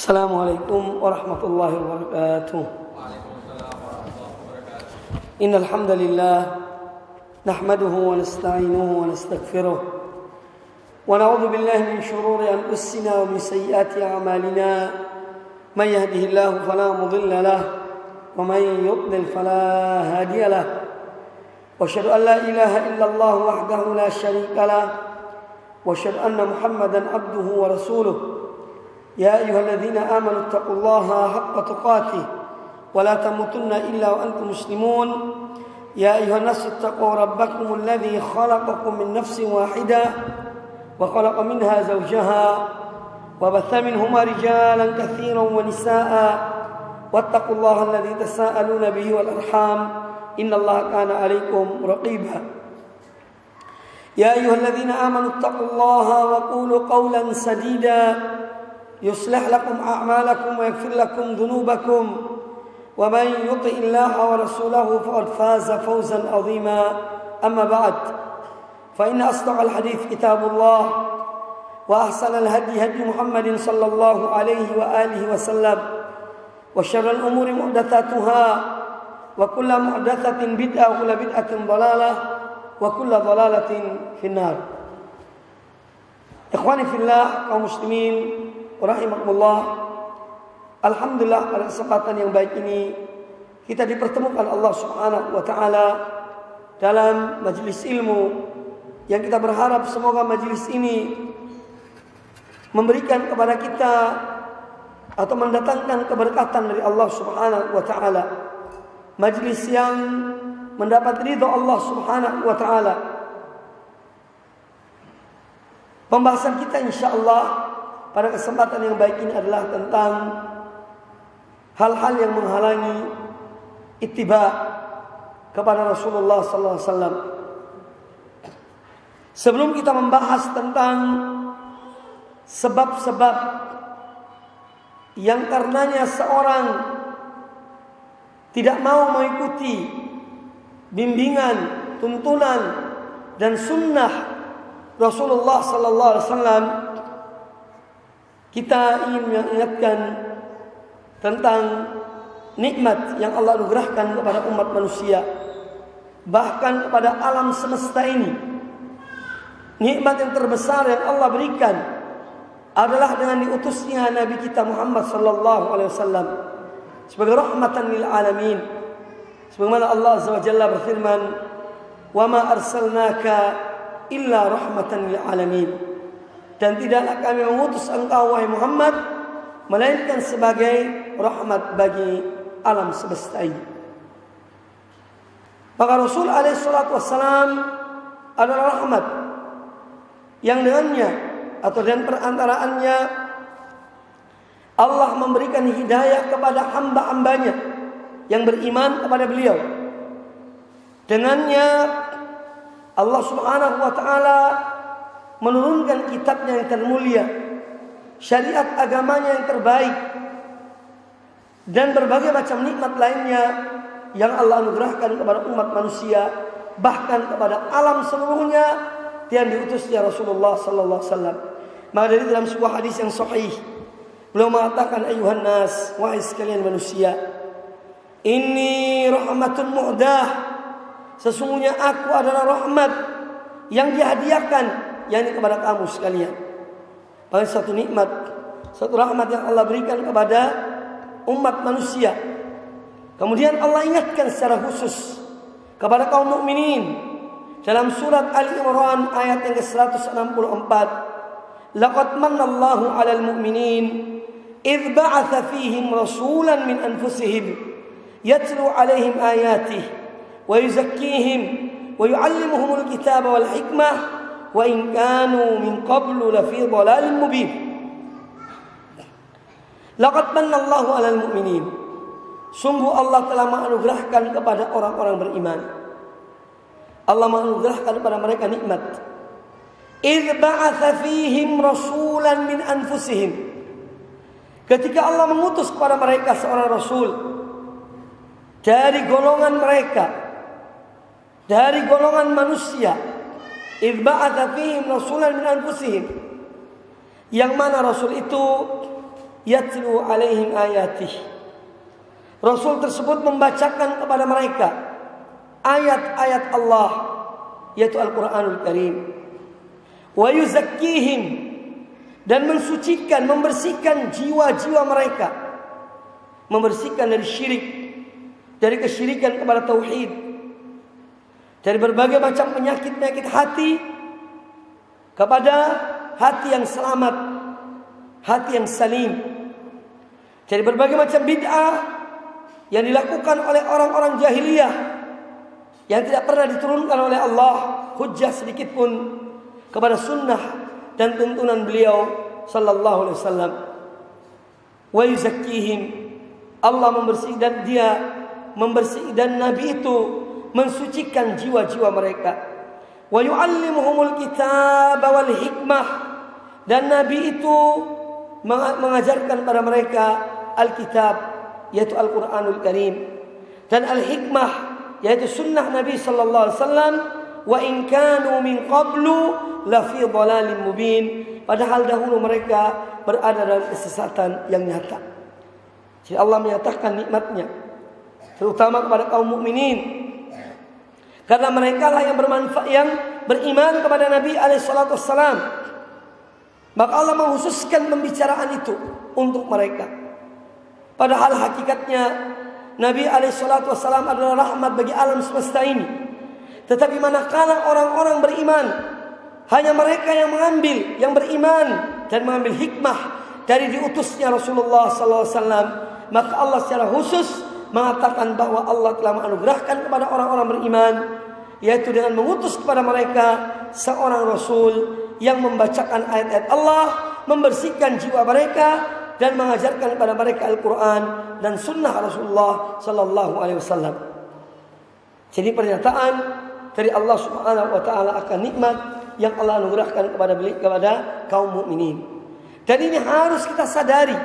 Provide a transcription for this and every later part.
Assalamualaikum warahmatullahi wabarakatuh. Innal hamdalillah nahmaduhu wa nasta'inuhu wa nastaghfiruh wa na'udzu billahi min shururi anfusina wa min sayyiati a'malina. May yahdihillahu fala mudilla lahu wa may yudlil fala hadiya lahu. Wa asyhadu an la ilaha illallah wahdahu la syarika lahu wa asyhadu anna Muhammadan abduhu wa rasuluh. يا أيها الذين آمنوا اتقوا الله حق تقاته ولا تموتن إلا وأنتم مسلمون. يا أيها الناس اتقوا ربكم الذي خلقكم من نفس واحدة وخلق منها زوجها وبث منهما رجالا كثيرا ونساء واتقوا الله الذي تساءلون به والأرحام إن الله كان عليكم رقيبا. يا أيها الذين آمنوا اتقوا الله وقولوا قولا سديدا يصلح لكم أعمالكم ويغفر لكم ذنوبكم ومن يطع الله ورسوله فقد فاز فوزا عظيما. أما بعد فإن أصدق الحديث كتاب الله وأحسن الهدي هدي محمد صلى الله عليه وآله وسلم وشر الأمور محدثاتها وكل محدثة بدعة وكل بدعة ضلالة وكل ضلالة في النار. إخواني في الله kaum muslimin rahimakumullah. Alhamdulillah, pada kesempatan yang baik ini kita dipertemukan Allah Subhanahu wa taala dalam majelis ilmu yang kita berharap semoga majelis ini memberikan kepada kita atau mendatangkan keberkatan dari Allah Subhanahu wa taala. Majelis yang mendapat ridha Allah Subhanahu wa taala. Pembahasan kita insyaallah pada kesempatan yang baik ini adalah tentang hal-hal yang menghalangi ittiba kepada Rasulullah sallallahu alaihi wasallam. Sebelum kita membahas tentang sebab-sebab yang karenanya seorang tidak mau mengikuti bimbingan, tuntunan dan sunnah Rasulullah sallallahu alaihi wasallam, kita ingin mengingatkan tentang nikmat yang Allah anugerahkan kepada umat manusia, bahkan kepada alam semesta ini. Nikmat yang terbesar yang Allah berikan adalah dengan diutusnya Nabi kita Muhammad sallallahu alaihi wasallam sebagai rahmatan lil alamin. Sebagaimana Allah Azza wa Jalla berfirman, "Wa ma arsalnaka illa rahmatan lil alamin." Dan tidaklah kami mengutus engkau wahai Muhammad melainkan sebagai rahmat bagi alam semesta ini. Maka Rasul alaihi salatu wassalam adalah rahmat yang dengannya atau dan perantaraannya Allah memberikan hidayah kepada hamba-hambanya yang beriman kepada beliau. Dengannya Allah Subhanahu wa taala menurunkan kitabnya yang termulia, syariat agamanya yang terbaik, dan berbagai macam nikmat lainnya yang Allah anugerahkan kepada umat manusia, bahkan kepada alam seluruhnya yang diutusnya Rasulullah sallallahu alaihi wasallam. Maka dari dalam sebuah hadis yang sahih, beliau mengatakan, "Ayuhan nas, wahai sekalian manusia, inni rahmatun mu'dah." Sesungguhnya aku adalah rahmat yang dihadiahkan yakni kepada kamu sekalian. Pada satu nikmat, satu rahmat yang Allah berikan kepada umat manusia. Kemudian Allah ingatkan secara khusus kepada kaum mukminin dalam surat Ali Imran ayat yang ke-164. Laqad manallahu 'alal mu'minin idz ba'atsa fihim rasulan min anfusihim yatlu 'alaihim ayatihi wa yuzakkihim wa yu'allimuhumul kitaba wal hikmah wa in kanu min qablu lafi dhalalin mubin. Laqad manallahu 'alal mu'minin. Sungguh Allah telah menganugerahkan kepada orang-orang beriman. Allah menganugerahkan kepada mereka nikmat. Idz ba'atsa fihim rasulan min anfusihim. Ketika Allah mengutus kepada mereka seorang rasul dari golongan mereka, dari golongan manusia. Idz ba'atsa fihim rasulan min anfusihim. Yang mana rasul itu yatlu alaihim ayatih. Rasul tersebut membacakan kepada mereka ayat-ayat Allah, yaitu Al-Quranul Karim. Wa yuzakkihim, dan mensucikan, membersihkan jiwa-jiwa mereka, membersihkan dari syirik, dari kesyirikan kepada tauhid, dari berbagai macam penyakit-penyakit hati kepada hati yang selamat, hati yang salim, dari berbagai macam bid'ah yang dilakukan oleh orang-orang jahiliyah yang tidak pernah diturunkan oleh Allah hujjah sedikit pun kepada sunnah dan tuntunan beliau sallallahu alaihi wasallam. Wa yuzakkihim, Allah membersihkan, dan dia membersihkan, dan Nabi itu mensucikan jiwa-jiwa mereka. Wa yu'allimuhumul kitaba wal hikmah, dan Nabi itu mengajarkan pada mereka Alkitab, yaitu Al-Quranul Karim, dan Al-Hikmah, yaitu sunnah Nabi sallallahu alaihi wasallam. Wa in kanu min qablu la fi dhalalin mubin, padahal dahulu mereka berada dalam kesesatan yang nyata. Jadi Allah menyatakan nikmatnya terutama kepada kaum mukminin, karena mereka lah yang bermanfaat, yang beriman kepada Nabi alaihi salatu wassalam. Maka Allah mengkhususkan pembicaraan itu untuk mereka. Padahal hakikatnya Nabi alaihi salatu wassalam adalah rahmat bagi alam semesta ini. Tetapi manakala orang-orang beriman, hanya mereka yang mengambil, yang beriman dan mengambil hikmah dari diutusnya Rasulullah sallallahu alaihi wasallam, maka Allah secara khusus mengatakan bahwa Allah telah menganugerahkan kepada orang-orang beriman, yaitu dengan mengutus kepada mereka seorang Rasul yang membacakan ayat-ayat Allah, membersihkan jiwa mereka, dan mengajarkan kepada mereka Al-Quran dan Sunnah Rasulullah Sallallahu Alaihi Wasallam. Jadi pernyataan dari Allah Subhanahu Wa Taala akan nikmat yang Allah anugerahkan kepada kaum mukminin. Dan ini harus kita sadari,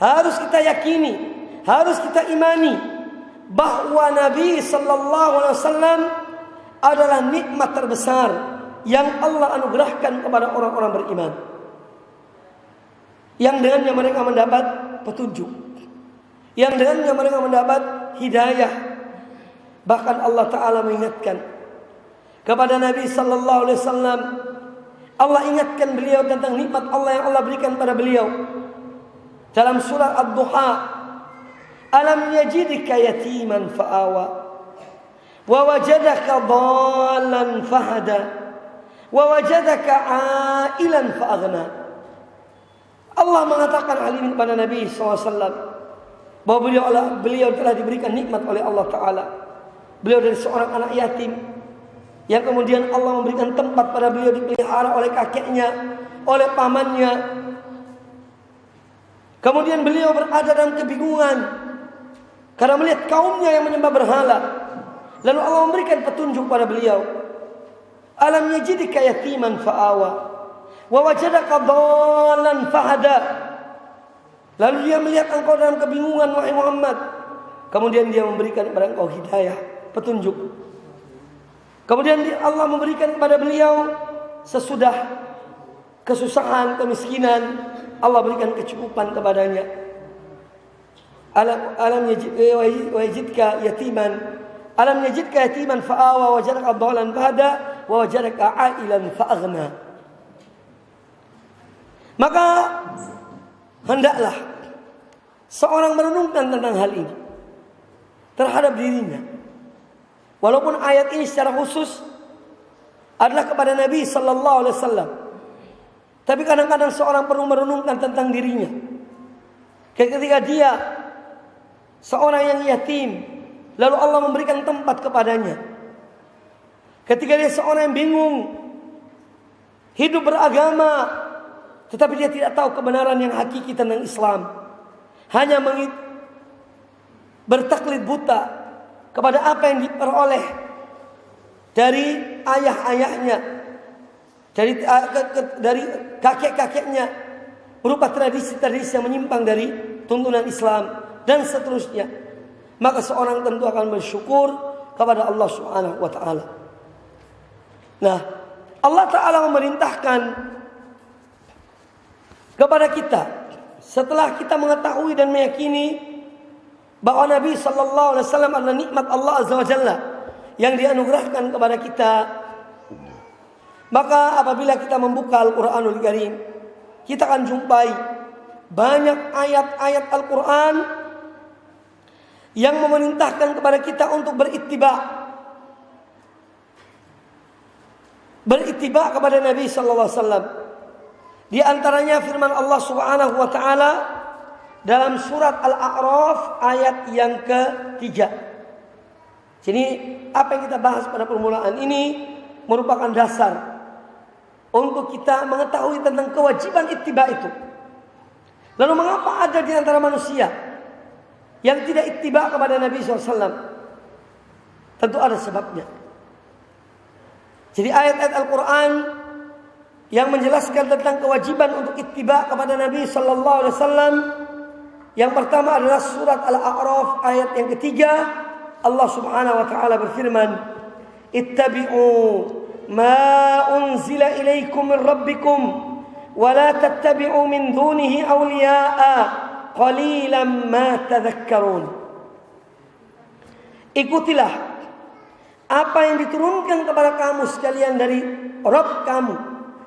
harus kita yakini, harus kita imani bahwa Nabi Sallallahu Alaihi Wasallam adalah nikmat terbesar yang Allah anugerahkan kepada orang-orang beriman, yang dengannya mereka mendapat petunjuk, yang dengannya mereka mendapat hidayah. Bahkan Allah Ta'ala mengingatkan kepada Nabi Sallallahu Alaihi Wasallam, Allah ingatkan beliau tentang nikmat Allah yang Allah berikan pada beliau dalam surah Ad-Duha. Alam yajidka yatiman fa'awa wa wajadaka dhalan fahada wa wajadaka ailan fa'aghna. Allah mengatakan hal ini kepada Nabi SAW bahwa beliau telah diberikan nikmat oleh Allah Ta'ala. Beliau dari seorang anak yatim yang kemudian Allah memberikan tempat pada beliau dipelihara oleh kakeknya, oleh pamannya. Kemudian beliau berada dalam kebingungan karena melihat kaumnya yang menyembah berhala. Lalu Allah memberikan petunjuk pada beliau. Alam yajidka yatiman fa'awa wa wajadaka dhalan fahada. Lalu dia melihat engkau dalam kebingungan, wahai Muhammad. Kemudian dia memberikan kepada engkau hidayah, petunjuk. Kemudian Allah memberikan kepada beliau sesudah kesusahan, kemiskinan, Allah berikan kecukupan kepadanya. Alam yajidka yatiman, alam yajidka yatiman fa'awa wajadaka dhalan fahada wa wajadaka ailan fa'aghna. Maka hendaklah seorang merenungkan tentang hal ini terhadap dirinya. Walaupun ayat ini secara khusus adalah kepada Nabi Sallallahu Alaihi Wasallam, tapi kadang-kadang seorang perlu merenungkan tentang dirinya. Ketika dia seorang yang yatim, lalu Allah memberikan tempat kepadanya. Ketika dia seorang yang bingung, hidup beragama, tetapi dia tidak tahu kebenaran yang hakiki tentang Islam, hanya bertaklid buta kepada apa yang diperoleh dari ayah-ayahnya, dari kakek-kakeknya, berupa tradisi-tradisi yang menyimpang dari tuntunan Islam dan seterusnya. Maka seorang tentu akan bersyukur kepada Allah Subhanahu wa Ta'ala. Nah, Allah Ta'ala memerintahkan kepada kita setelah kita mengetahui dan meyakini bahwa Nabi sallallahu alaihi wasallam adalah nikmat Allah azza wa jalla yang dianugerahkan kepada kita, maka apabila kita membuka Al-Qur'anul Karim, kita akan jumpai banyak ayat-ayat Al-Qur'an yang memerintahkan kepada kita untuk berittiba kepada Nabi sallallahu alaihi wasallam. Di antaranya firman Allah Subhanahu wa taala dalam surat Al-A'raf ayat yang ketiga. Jadi apa yang kita bahas pada permulaan ini merupakan dasar untuk kita mengetahui tentang kewajiban ittiba itu. Lalu mengapa ada di antara manusia yang tidak ittiba kepada Nabi SAW? Tentu ada sebabnya. Jadi ayat-ayat Al-Quran yang menjelaskan tentang kewajiban untuk ittiba kepada Nabi sallallahu alaihi wasallam, yang pertama adalah surat Al-A'raf ayat yang ketiga. Allah Subhanahu wa taala berfirman, "Ittabi'u ma unzila ilaikum min rabbikum wa la tattabi'u min dunihi awliya'a qalilan ma tadhakkarun." Ikutilah apa yang diturunkan kepada kamu sekalian dari Rabb kamu,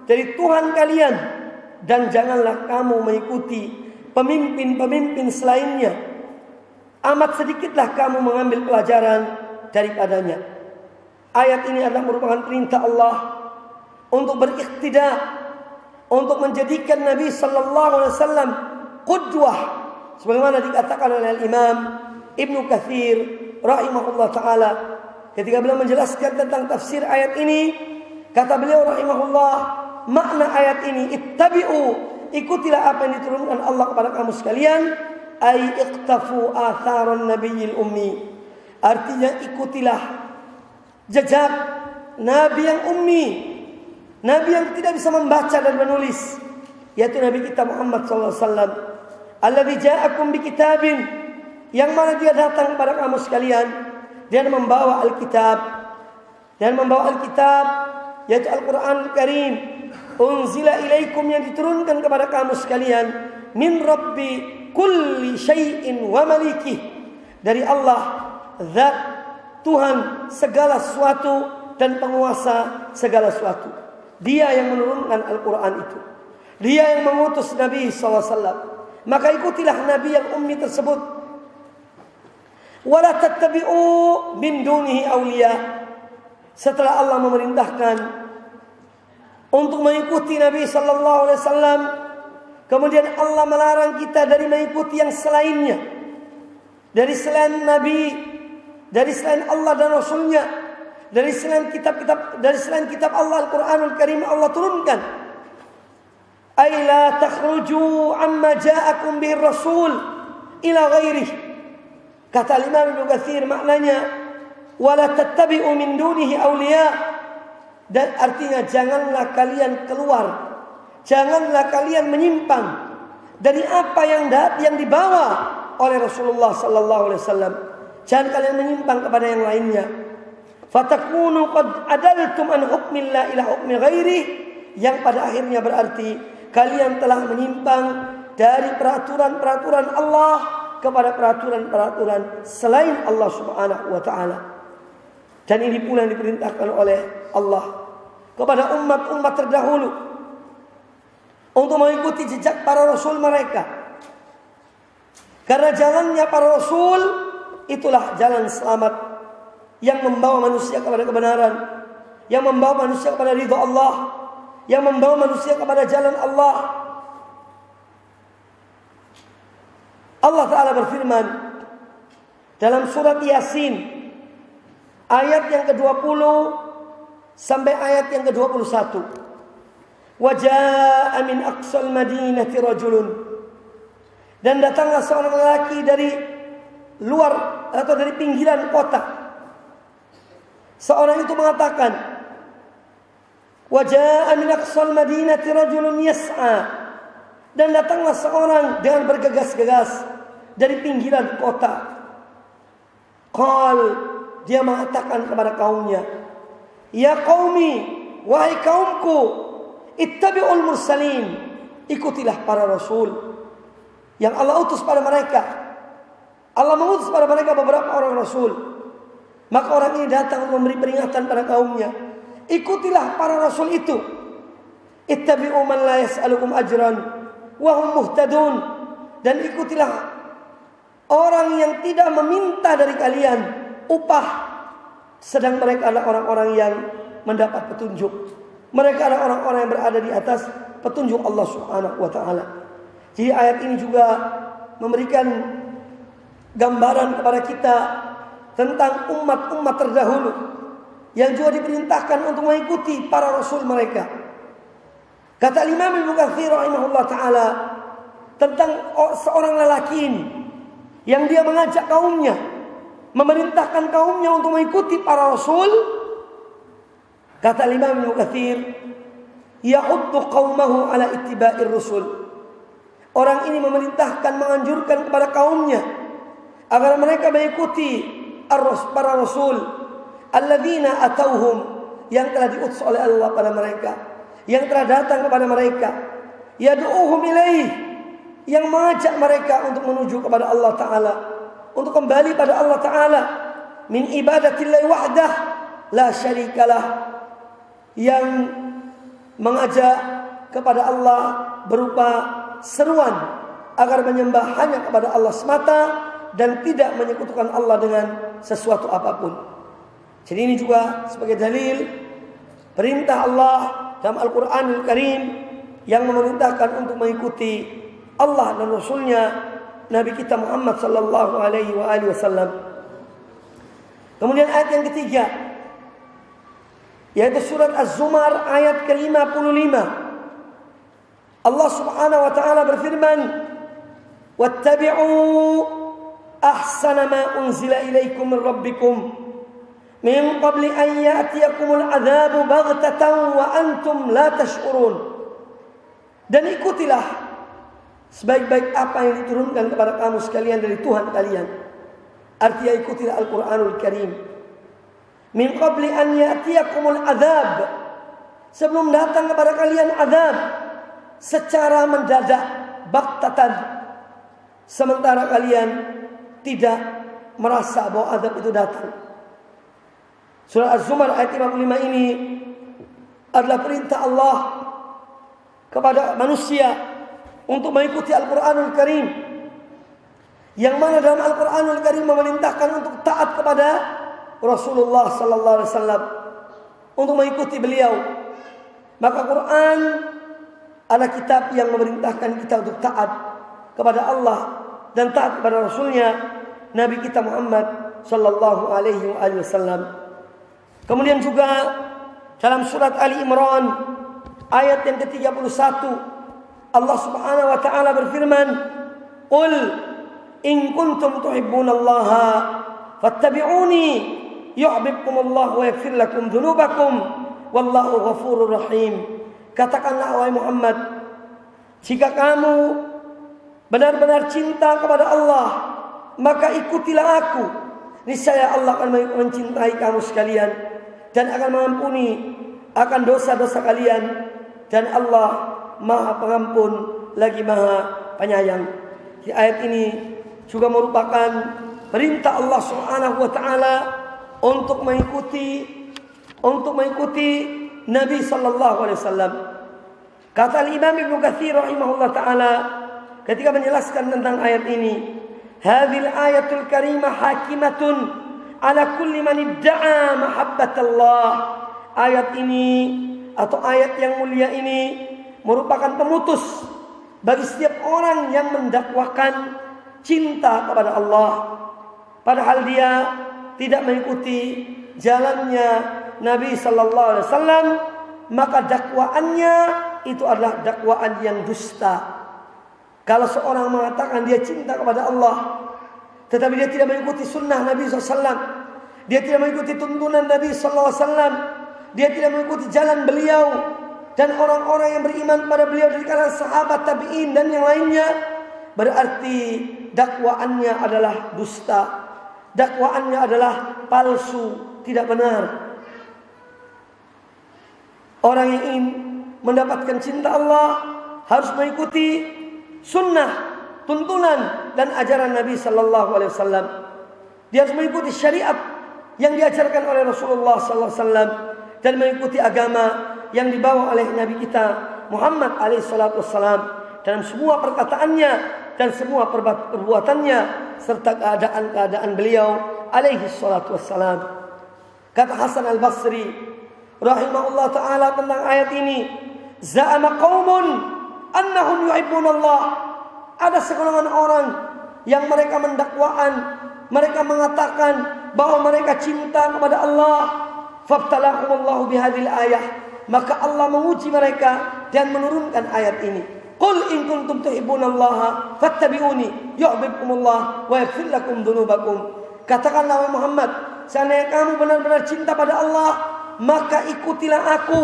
dari Tuhan kalian, dan janganlah kamu mengikuti pemimpin-pemimpin selainnya. Amat sedikitlah kamu mengambil pelajaran daripadanya. Ayat ini adalah merupakan perintah Allah untuk beriqtida, untuk menjadikan Nabi sallallahu alaihi wasallam qudwah, sebagaimana dikatakan oleh Imam Ibnu Katsir rahimahullah taala ketika beliau menjelaskan tentang tafsir ayat ini. Kata beliau rahimahullah, makna ayat ini, ittabi'u, ikutilah apa yang diturunkan Allah kepada kamu sekalian, ay iqtafu atharan nabiyil ummi, artinya ikutilah jejak Nabi yang ummi, Nabi yang tidak bisa membaca dan menulis, yaitu Nabi kita Muhammad sallallahu alaihi wasallam, alladzi ja'akum bikitabin, yang mana dia datang kepada kamu sekalian, dia membawa Alkitab, yaitu Al-Quran Karim, unzila ilaikum, yang diturunkan kepada kamu sekalian, min rabbi kulli syai'in wa malikih, dari Allah zat Tuhan segala sesuatu dan penguasa segala sesuatu. Dia yang menurunkan Al-Quran itu, dia yang mengutus Nabi SAW. Maka ikutilah Nabi yang ummi tersebut. Wala tattabi'u min dunihi awliya. Setelah Allah memerintahkan untuk mengikuti Nabi sallallahu alaihi wasallam, kemudian Allah melarang kita dari mengikuti yang selainnya, dari selain Nabi, dari selain Allah dan Rasulnya, dari selain kitab Allah Al-Quranul Karim Allah turunkan. Ay la takhruju amma ja'akum bihi Rasul ila ghairih. Kata Imam Ibnu Katsir, maknanya wala tattabi'u min dunihi awliya, dan artinya janganlah kalian keluar, janganlah kalian menyimpang dari apa yang dibawa oleh Rasulullah sallallahu alaihi wasallam. Jangan kalian menyimpang kepada yang lainnya. Fatakunu qad adaltum an hukmillah ila hukmi ghairih, yang pada akhirnya berarti kalian telah menyimpang dari peraturan-peraturan Allah kepada peraturan-peraturan selain Allah Subhanahu wa taala. Dan ini pula yang diperintahkan oleh Allah kepada umat-umat terdahulu untuk mengikuti jejak para rasul mereka. Karena jalannya para rasul itulah jalan selamat yang membawa manusia kepada kebenaran, yang membawa manusia kepada ridha Allah, yang membawa manusia kepada jalan Allah. Allah Ta'ala berfirman dalam surat Yasin ayat yang ke-20 sampai ayat yang ke-21. Wa jaa'a min aqsal madinati rajulun, dan datanglah seorang lelaki dari luar atau dari pinggiran kota. Seorang itu mengatakan, wa jaa'a min aqsal madinati rajulun yas'a, dan datanglah seorang dengan bergegas-gegas dari pinggiran kota. Qal, dia mengatakan kepada kaumnya, ya qaumi, wahai kaumku, ittabi'ul mursalin, ikutilah para rasul. yang Allah utus pada mereka. Allah mengutus pada mereka beberapa orang rasul. Maka orang ini datang memberi peringatan pada kaumnya. Ikutilah para rasul itu. Ittabi'u man la yas'alukum ajran wa hum muhtadun. Dan ikutilah orang yang tidak meminta dari kalian upah, sedang mereka adalah orang-orang yang mendapat petunjuk. Mereka adalah orang-orang yang berada di atas petunjuk Allah Subhanahu wa taala. Jadi ayat ini juga memberikan gambaran kepada kita tentang umat-umat terdahulu yang juga diperintahkan untuk mengikuti para rasul mereka. Kata Imam Ibnu Katsir rahimahullah taala tentang seorang lelaki ini yang dia mengajak kaumnya, memerintahkan kaumnya untuk mengikuti para rasul. Kata Imam Ibnu Katsir, yahuddu qaumahu ala ittiba'ir rusul. Orang ini memerintahkan, menganjurkan kepada kaumnya agar mereka mengikuti para rasul alladzina atauhum, yang telah diutus oleh Allah pada mereka, yang telah datang kepada mereka, yad'uhum ilaih, yang mengajak mereka untuk menuju kepada Allah taala, untuk kembali pada Allah taala, min ibadatillahi wahdah la syarikalah, yang mengajak kepada Allah berupa seruan agar menyembah hanya kepada Allah semata dan tidak menyekutukan Allah dengan sesuatu apapun. Jadi ini juga sebagai dalil perintah Allah dalam Al-Quranul Karim yang memerintahkan untuk mengikuti Allah dan Rasulnya Nabi kita Muhammad sallallahu alaihi wasallam. Kemudian ayat yang ketiga, yaitu surat Az-Zumar ayat ke-55. Allah Subhanahu wa taala berfirman, "Wattabi'u ahsana ma unzila ilaikum min rabbikum min qabli an ya'tiyakumul 'adzabu baghtatan wa antum la tash'urun." Dan ikutilah sebaik-baik apa yang diturunkan kepada kamu sekalian dari Tuhan kalian. Artinya ikutilah Al-Qur'anul Karim. Min qabli an ya'tiyakumul 'adzab, sebelum datang kepada kalian azab secara mendadak, baghtatan, sementara kalian tidak merasa bahwa azab itu datang. Surah Az-Zumar ayat 55 ini adalah perintah Allah kepada manusia untuk mengikuti Al-Quranul Karim, yang mana dalam Al-Quranul Karim memerintahkan untuk taat kepada Rasulullah sallallahu alaihi wasallam, untuk mengikuti beliau. Maka Quran adalah kitab yang memerintahkan kita untuk taat kepada Allah dan taat kepada Rasulnya Nabi kita Muhammad sallallahu alaihi wasallam. Kemudian juga dalam surat Ali Imran ayat yang ke-31 Allah Subhanahu wa taala berfirman, "Qul in kuntum tuhibbunallaha fattabi'uni yuhibbukumullah wa yaghfir lakum dzunubakum wallahu ghafurur rahim." Katakanlah wahai Muhammad, jika kamu benar-benar cinta kepada Allah, maka ikutilah aku. Niscaya Allah akan mencintai kamu sekalian dan akan mengampuni akan dosa-dosa kalian, dan Allah Maha Pengampun lagi Maha Penyayang. Di ayat ini juga merupakan perintah Allah Subhanahu wa taala untuk mengikuti Nabi sallallahu alaihi wasallam. Kata Imam Ibnu Katsir rahimahullah taala ketika menjelaskan tentang ayat ini, "Hadhil ayatul karimah hakimatun ala kulli man idda'a mahabbatallah." Ayat ini atau ayat yang mulia ini merupakan pemutus bagi setiap orang yang mendakwakan cinta kepada Allah, padahal dia tidak mengikuti jalannya Nabi sallallahu alaihi wasallam, maka dakwaannya itu adalah dakwaan yang dusta. Kalau seorang mengatakan dia cinta kepada Allah, tetapi dia tidak mengikuti sunnah Nabi sallallahu alaihi wasallam, dia tidak mengikuti tuntunan Nabi sallallahu alaihi wasallam, dia tidak mengikuti jalan beliau dan orang-orang yang beriman pada beliau dari kalangan sahabat, tabi'in dan yang lainnya, berarti dakwaannya adalah dusta, dakwaannya adalah palsu, tidak benar. Orang yang ingin mendapatkan cinta Allah harus mengikuti sunnah tuntunan dan ajaran Nabi sallallahu alaihi wasallam. Dia harus mengikuti syariat yang diajarkan oleh Rasulullah sallallahu alaihi wasallam dan mengikuti agama yang dibawa oleh Nabi kita Muhammad alaihi salatu wasallam dalam semua perkataannya dan semua perbuatannya serta keadaan-keadaan beliau alaihi salatu wassalam. Kata Hasan al-Basri rahimahullah ta'ala tentang ayat ini, za'ama qaumun annahum yuhibbunallah. Ada segolongan orang yang mereka mereka mengatakan bahwa mereka cinta kepada Allah. Fabtalahumullahu bihadhil ayah, maka Allah menguji mereka dan menurunkan ayat ini. Qul in kuntum tuhibbunallaha fattabi'uni yuhibbukumullah wa yaghfir lakum dzunubakum. Katakanlah wahai Muhammad, seandainya kamu benar-benar cinta pada Allah, maka ikutilah aku.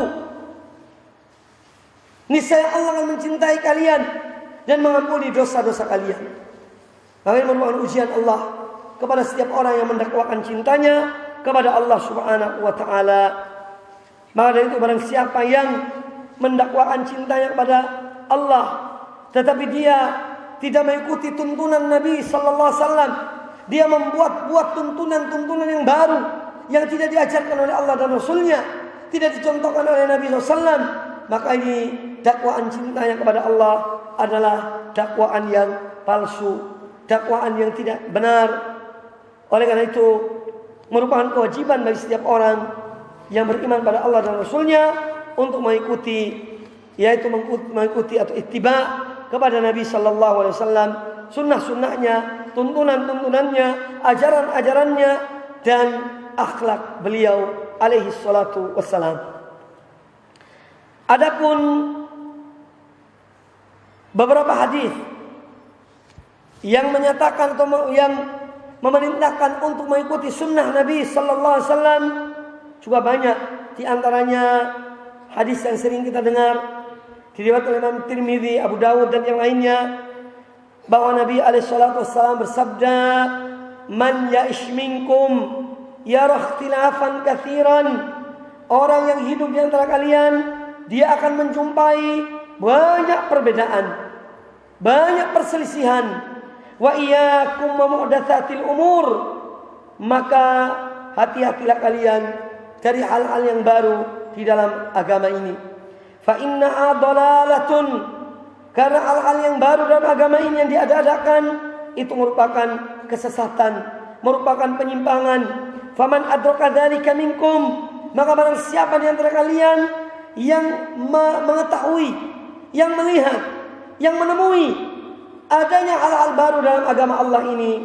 Niscaya Allah akan mencintai kalian dan mengampuni dosa-dosa kalian. Maka ini merupakan ujian Allah kepada setiap orang yang mendakwakan cintanya kepada Allah Subhanahu wa taala. Maka dari itu barang siapa yang mendakwakan cintanya kepada Allah, tetapi dia tidak mengikuti tuntunan Nabi sallallahu alaihi wasallam, dia membuat tuntunan-tuntunan yang baru yang tidak diajarkan oleh Allah dan Rasulnya, tidak dicontohkan oleh Nabi SAW, maka ini dakwaan cintanya kepada Allah adalah dakwaan yang palsu, dakwaan yang tidak benar. Oleh karena itu merupakan kewajiban bagi setiap orang yang beriman pada Allah dan Rasulnya untuk mengikuti, yaitu mengikuti atau ittiba kepada Nabi sallallahu alaihi wasallam, sunnah-sunnahnya, tuntunan-tuntunannya, ajaran-ajarannya dan akhlak beliau alaihi salatu wassalam. Adapun beberapa hadis yang menyatakan atau yang memerintahkan untuk mengikuti sunnah Nabi sallallahu alaihi wasallam juga banyak. Di antaranya hadis yang sering kita dengar diriwayatkan oleh Imam Tirmidzi, Abu Dawud dan yang lainnya, bahwa Nabi alaihi salatu wasallam bersabda, "Man ya'ish minkum yara ikhtilafan katsiran." Orang yang hidup di antara kalian, dia akan menjumpai banyak perbedaan, banyak perselisihan. Wa iyyakum wa muhdatsatil umur. Maka hati-hatilah kalian dari hal-hal yang baru di dalam agama ini. Fa innaha dalalatun. Karena hal-hal yang baru dalam agama ini yang diada-adakan itu merupakan kesesatan, merupakan penyimpangan. Faman adraka dzalika minkum, maka barang siapa di antara kalian yang mengetahui, yang melihat, yang menemui adanya hal-hal baru dalam agama Allah ini,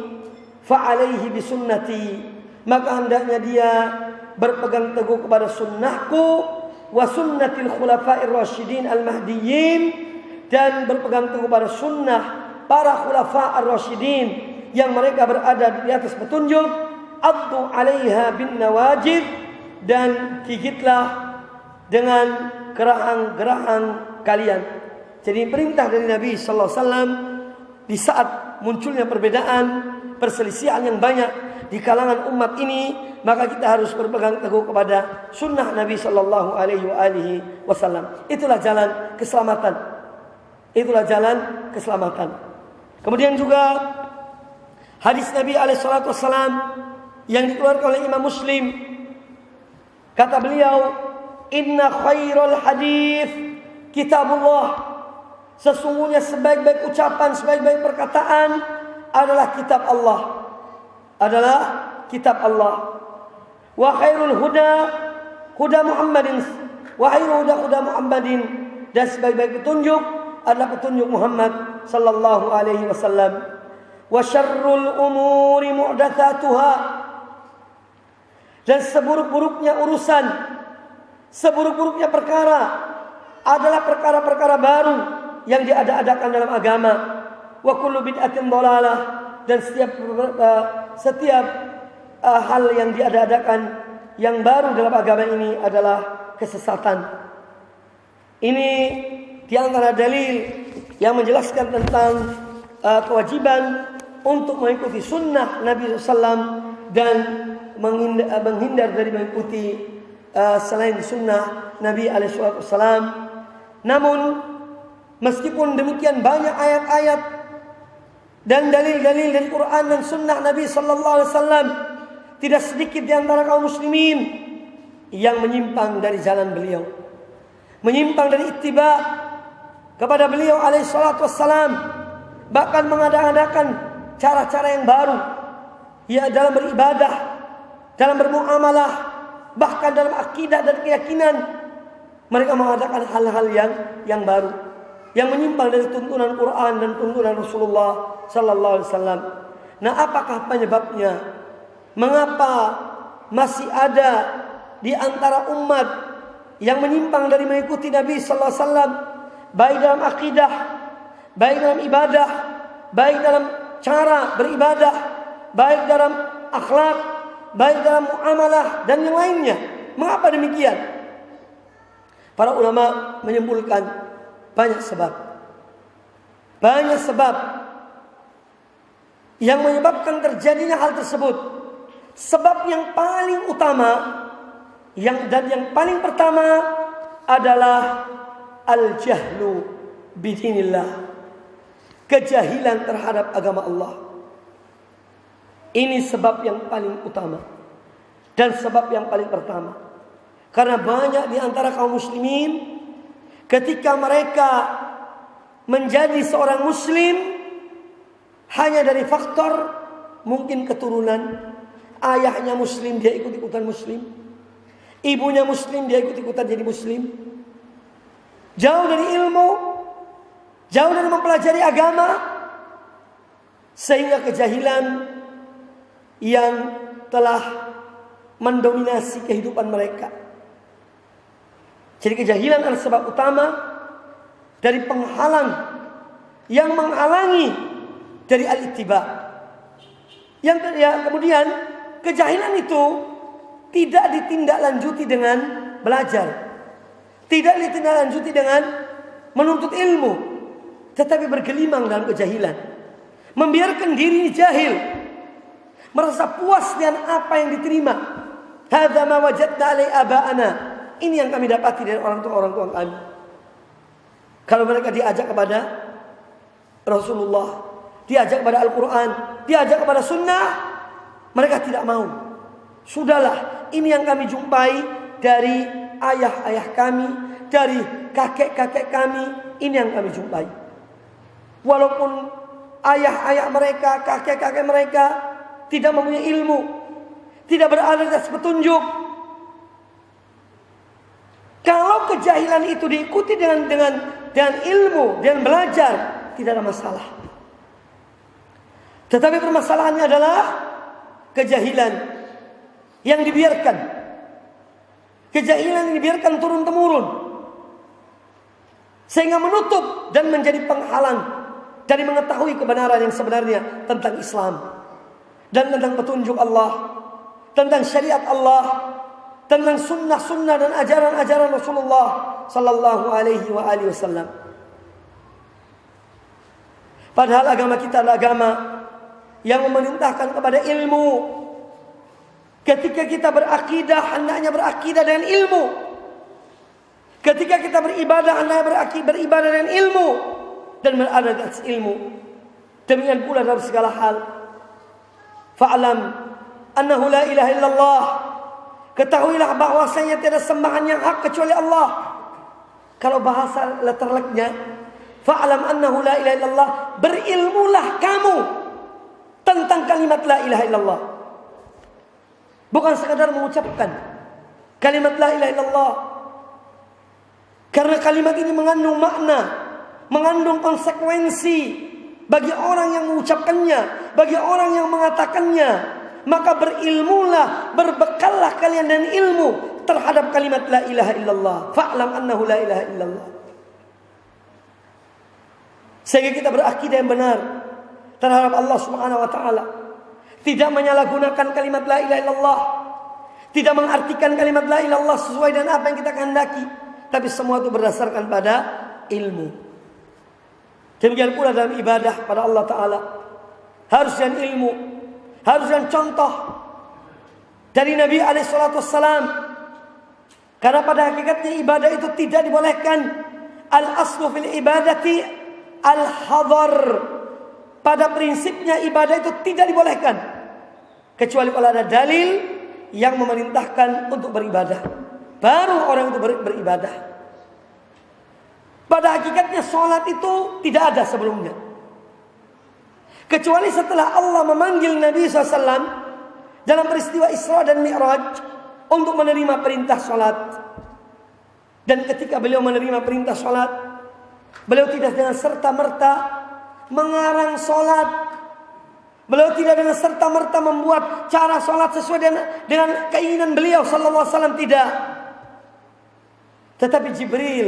fa'alaihi bisunnati, maka hendaknya dia berpegang teguh kepada sunnahku, wa sunnatil khulafa'ir rasyidin al-mahdiyyin, dan berpegang teguh kepada sunnah para khulafa' ar-rasyidin yang mereka berada di atas petunjuk. Addu 'alaiha bin nawajid, dan gigitlah dengan gerahang-gerahang kalian. Jadi perintah dari Nabi sallallahu alaihi wasallam di saat munculnya perbedaan, perselisihan yang banyak di kalangan umat ini, maka kita harus berpegang teguh kepada sunnah Nabi sallallahu alaihi wasallam. Itulah jalan keselamatan. Itulah jalan keselamatan. Kemudian juga hadis Nabi alaihi salatu wasallam yang dikeluarkan oleh Imam Muslim, kata beliau, "Inna khairal hadis kitabullah." Sesungguhnya sebaik-baik ucapan, sebaik-baik perkataan adalah kitab Allah. Adalah kitab Allah. Wa khairul huda huda Muhammadin, wa khairul huda Muhammadin, dan sebaik-baik petunjuk adalah petunjuk Muhammad sallallahu alaihi wasallam. Wa syarrul umuri muhdatsatuha, dan seburuk-buruknya urusan, seburuk-buruknya perkara adalah perkara-perkara baru yang diada-adakan dalam agama. Wa kullu bid'atin dhalalah, dan setiap hal yang diada-adakan yang baru dalam agama ini adalah kesesatan. Ini di antara dalil yang menjelaskan tentang kewajiban untuk mengikuti sunnah Nabi SAW dan menghindar dari mengikuti selain sunnah Nabi SAW. Namun meskipun demikian banyak ayat-ayat dan dalil-dalil dari Quran dan Sunnah Nabi Sallallahu Alaihi Wasallam, tidak sedikit di antara kaum muslimin yang menyimpang dari jalan beliau, menyimpang dari ittiba kepada beliau alaihi salatu wassalam, bahkan mengadakan cara-cara yang baru, ya, dalam beribadah, dalam bermuamalah, bahkan dalam akidah dan keyakinan. Mereka mengadakan hal-hal yang baru, yang menyimpang dari tuntunan Quran dan tuntunan Rasulullah Sallallahu Alaihi Wasallam. Nah, apakah penyebabnya? Mengapa masih ada di antara umat yang menyimpang dari mengikuti Nabi Sallallahu Alaihi Wasallam, baik dalam akidah, baik dalam ibadah, baik dalam cara beribadah, baik dalam akhlak, baik dalam muamalah dan yang lainnya? Mengapa demikian? Para ulama menyimpulkan banyak sebab. Banyak sebab yang menyebabkan terjadinya hal tersebut. Sebab yang paling utama yang paling pertama adalah al-jahlu bidinillah. Kejahilan terhadap agama Allah. Ini sebab yang paling utama dan sebab yang paling pertama. Karena banyak di antara kaum muslimin ketika mereka menjadi seorang muslim hanya dari faktor mungkin keturunan, ayahnya muslim dia ikut-ikutan muslim, ibunya muslim dia ikut-ikutan jadi muslim, jauh dari ilmu, jauh dari mempelajari agama, sehingga kejahilan yang telah mendominasi kehidupan mereka. Jadi kejahilan adalah sebab utama dari penghalang yang menghalangi dari al-ittiba. Kemudian kejahilan itu tidak ditindaklanjuti dengan belajar, tidak ditindaklanjuti dengan menuntut ilmu, tetapi bergelimang dalam kejahilan, membiarkan diri jahil, merasa puas dengan apa yang diterima. Hadza ma wajadna alai aba'ana. Ini yang kami dapati dari orang tua kami. Kalau mereka diajak kepada Rasulullah, diajak kepada Al-Quran, diajak kepada Sunnah, mereka tidak mau. Sudahlah, ini yang kami jumpai dari ayah-ayah kami, dari kakek-kakek kami, ini yang kami jumpai. Walaupun ayah-ayah mereka, kakek-kakek mereka tidak mempunyai ilmu, tidak berada di atas petunjuk. Kalau kejahilan itu diikuti dengan ilmu, dengan belajar, tidak ada masalah. Tetapi permasalahannya adalah kejahilan yang dibiarkan. Kejahilan yang dibiarkan turun-temurun, sehingga menutup dan menjadi penghalang dari mengetahui kebenaran yang sebenarnya tentang Islam dan tentang petunjuk Allah, tentang syariat Allah, tentang sunnah-sunnah dan ajaran-ajaran Rasulullah Sallallahu Alaihi Wasallam. Padahal agama kita adalah agama yang memerintahkan kepada ilmu. Ketika kita berakidah, hendaknya berakidah dengan ilmu. Ketika kita beribadah, hendaknya beribadah dengan ilmu dan berada di atas ilmu. Demikian pula dalam segala hal. Fa'lam annahu la ilaha illallah. Ketahuilah bahwasanya tiada sembahan yang hak kecuali Allah. Kalau bahasa letterleknya, fa'lam annahu la ilaha illallah, berilmulah kamu tentang kalimat la ilaha illallah. Bukan sekadar mengucapkan kalimat la ilaha illallah. Karena kalimat ini mengandung makna, mengandung konsekuensi bagi orang yang mengucapkannya, bagi orang yang mengatakannya. Maka berilmulah, berbekallah kalian dengan ilmu terhadap kalimat la ilaha illallah. Fa'lam annahu la ilaha illallah. Sehingga kita berakidah yang benar terhadap Allah Subhanahu wa taala. Tidak menyalahgunakan kalimat la ilaha illallah. Tidak mengartikan kalimat la ilaha illallah sesuai dengan apa yang kita kehendaki, tapi semua itu berdasarkan pada ilmu. Demikian pula dalam ibadah pada Allah taala. Harus dengan ilmu, harus dengan contoh dari Nabi alaihi salatu wassalam. Karena pada hakikatnya ibadah itu tidak dibolehkan. Al-aslu fil ibadati al-hadar. pada prinsipnya ibadah itu tidak dibolehkan kecuali kalau ada dalil yang memerintahkan untuk beribadah. Baru orang itu beribadah. Pada hakikatnya sholat itu tidak ada sebelumnya. Kecuali setelah Allah memanggil Nabi SAW dalam peristiwa Isra dan Mi'raj untuk menerima perintah sholat. Dan ketika beliau menerima perintah sholat, beliau tidak dengan serta-merta mengarang sholat. Beliau tidak dengan serta-merta membuat cara sholat sesuai dengan keinginan beliau sallallahu alaihi wasallam, tidak. Tetapi Jibril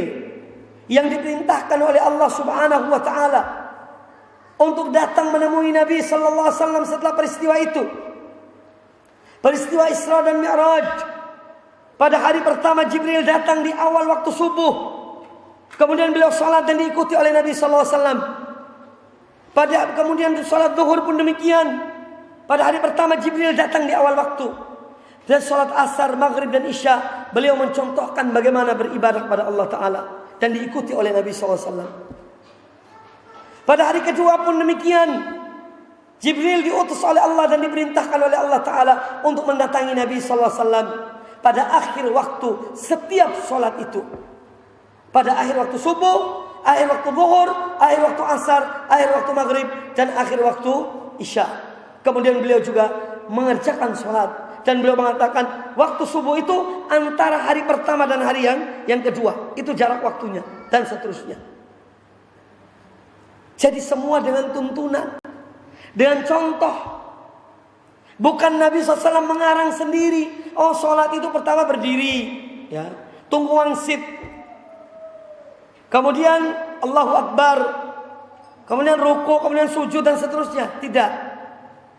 yang diperintahkan oleh Allah Subhanahu wa taala untuk datang menemui Nabi sallallahu alaihi wasallam setelah peristiwa itu. Peristiwa Isra dan Mi'raj. Pada hari pertama Jibril datang di awal waktu subuh. Kemudian beliau salat dan diikuti oleh Nabi sallallahu alaihi wasallam. Kemudian salat zuhur pun demikian. Pada hari pertama Jibril datang di awal waktu. Dan salat asar, maghrib dan isya, beliau mencontohkan bagaimana beribadah kepada Allah Ta'ala. Dan diikuti oleh Nabi SAW. Pada hari kedua pun demikian. Jibril diutus oleh Allah dan diperintahkan oleh Allah Ta'ala untuk mendatangi Nabi SAW. Pada akhir waktu setiap salat itu. Pada akhir waktu subuh, akhir waktu zuhur, akhir waktu asar, akhir waktu maghrib, dan akhir waktu isya. Kemudian beliau juga mengerjakan salat. Dan beliau mengatakan waktu subuh itu antara hari pertama dan hari yang kedua. Itu jarak waktunya. Dan seterusnya. Jadi semua dengan tuntunan. Dengan contoh. Bukan Nabi SAW mengarang sendiri. Oh, salat itu pertama berdiri. Ya. Tunggu wangsit. Kemudian Allahu Akbar. Kemudian ruku, kemudian sujud dan seterusnya. Tidak.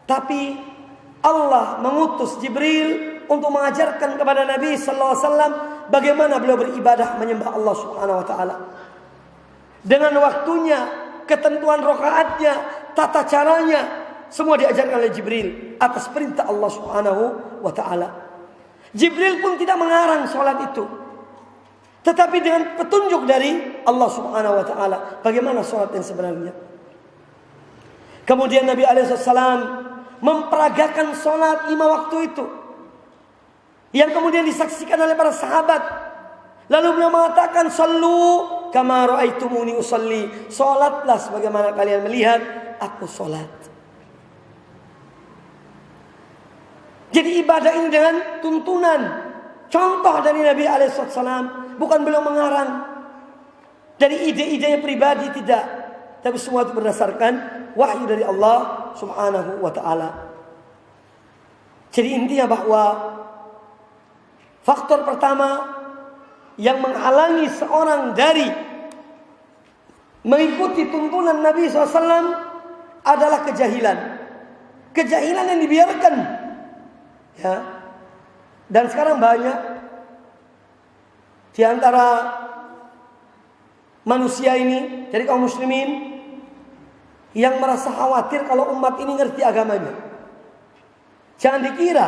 Tapi Allah mengutus Jibril untuk mengajarkan kepada Nabi sallallahu alaihi wasallam bagaimana beliau beribadah menyembah Allah Subhanahu wa taala. Dengan waktunya, ketentuan rakaatnya, tata caranya, semua diajarkan oleh Jibril atas perintah Allah Subhanahu wa taala. Jibril pun tidak mengarang salat itu. Tetapi dengan petunjuk dari Allah Subhanahu wa taala bagaimana salat yang sebenarnya. Kemudian Nabi alaihi wasallam memperagakan sholat 5 waktu itu, yang kemudian disaksikan oleh para sahabat. Lalu beliau mengatakan, "Shallu kama ra'aitumuni usalli." Sholatlah sebagaimana kalian melihat aku sholat. Jadi ibadah ini dengan tuntunan, contoh dari Nabi alaihissalam. Bukan beliau mengarang dari ide-idenya pribadi, tidak. Tapi semua itu berdasarkan wahyu dari Allah Subhanahu wa ta'ala. Jadi intinya bahwa faktor pertama yang menghalangi seorang dari mengikuti tuntunan Nabi SAW adalah kejahilan. Kejahilan yang dibiarkan. Ya. Dan sekarang banyak di antara manusia ini, dari kaum muslimin, yang merasa khawatir kalau umat ini ngerti agamanya. Jangan dikira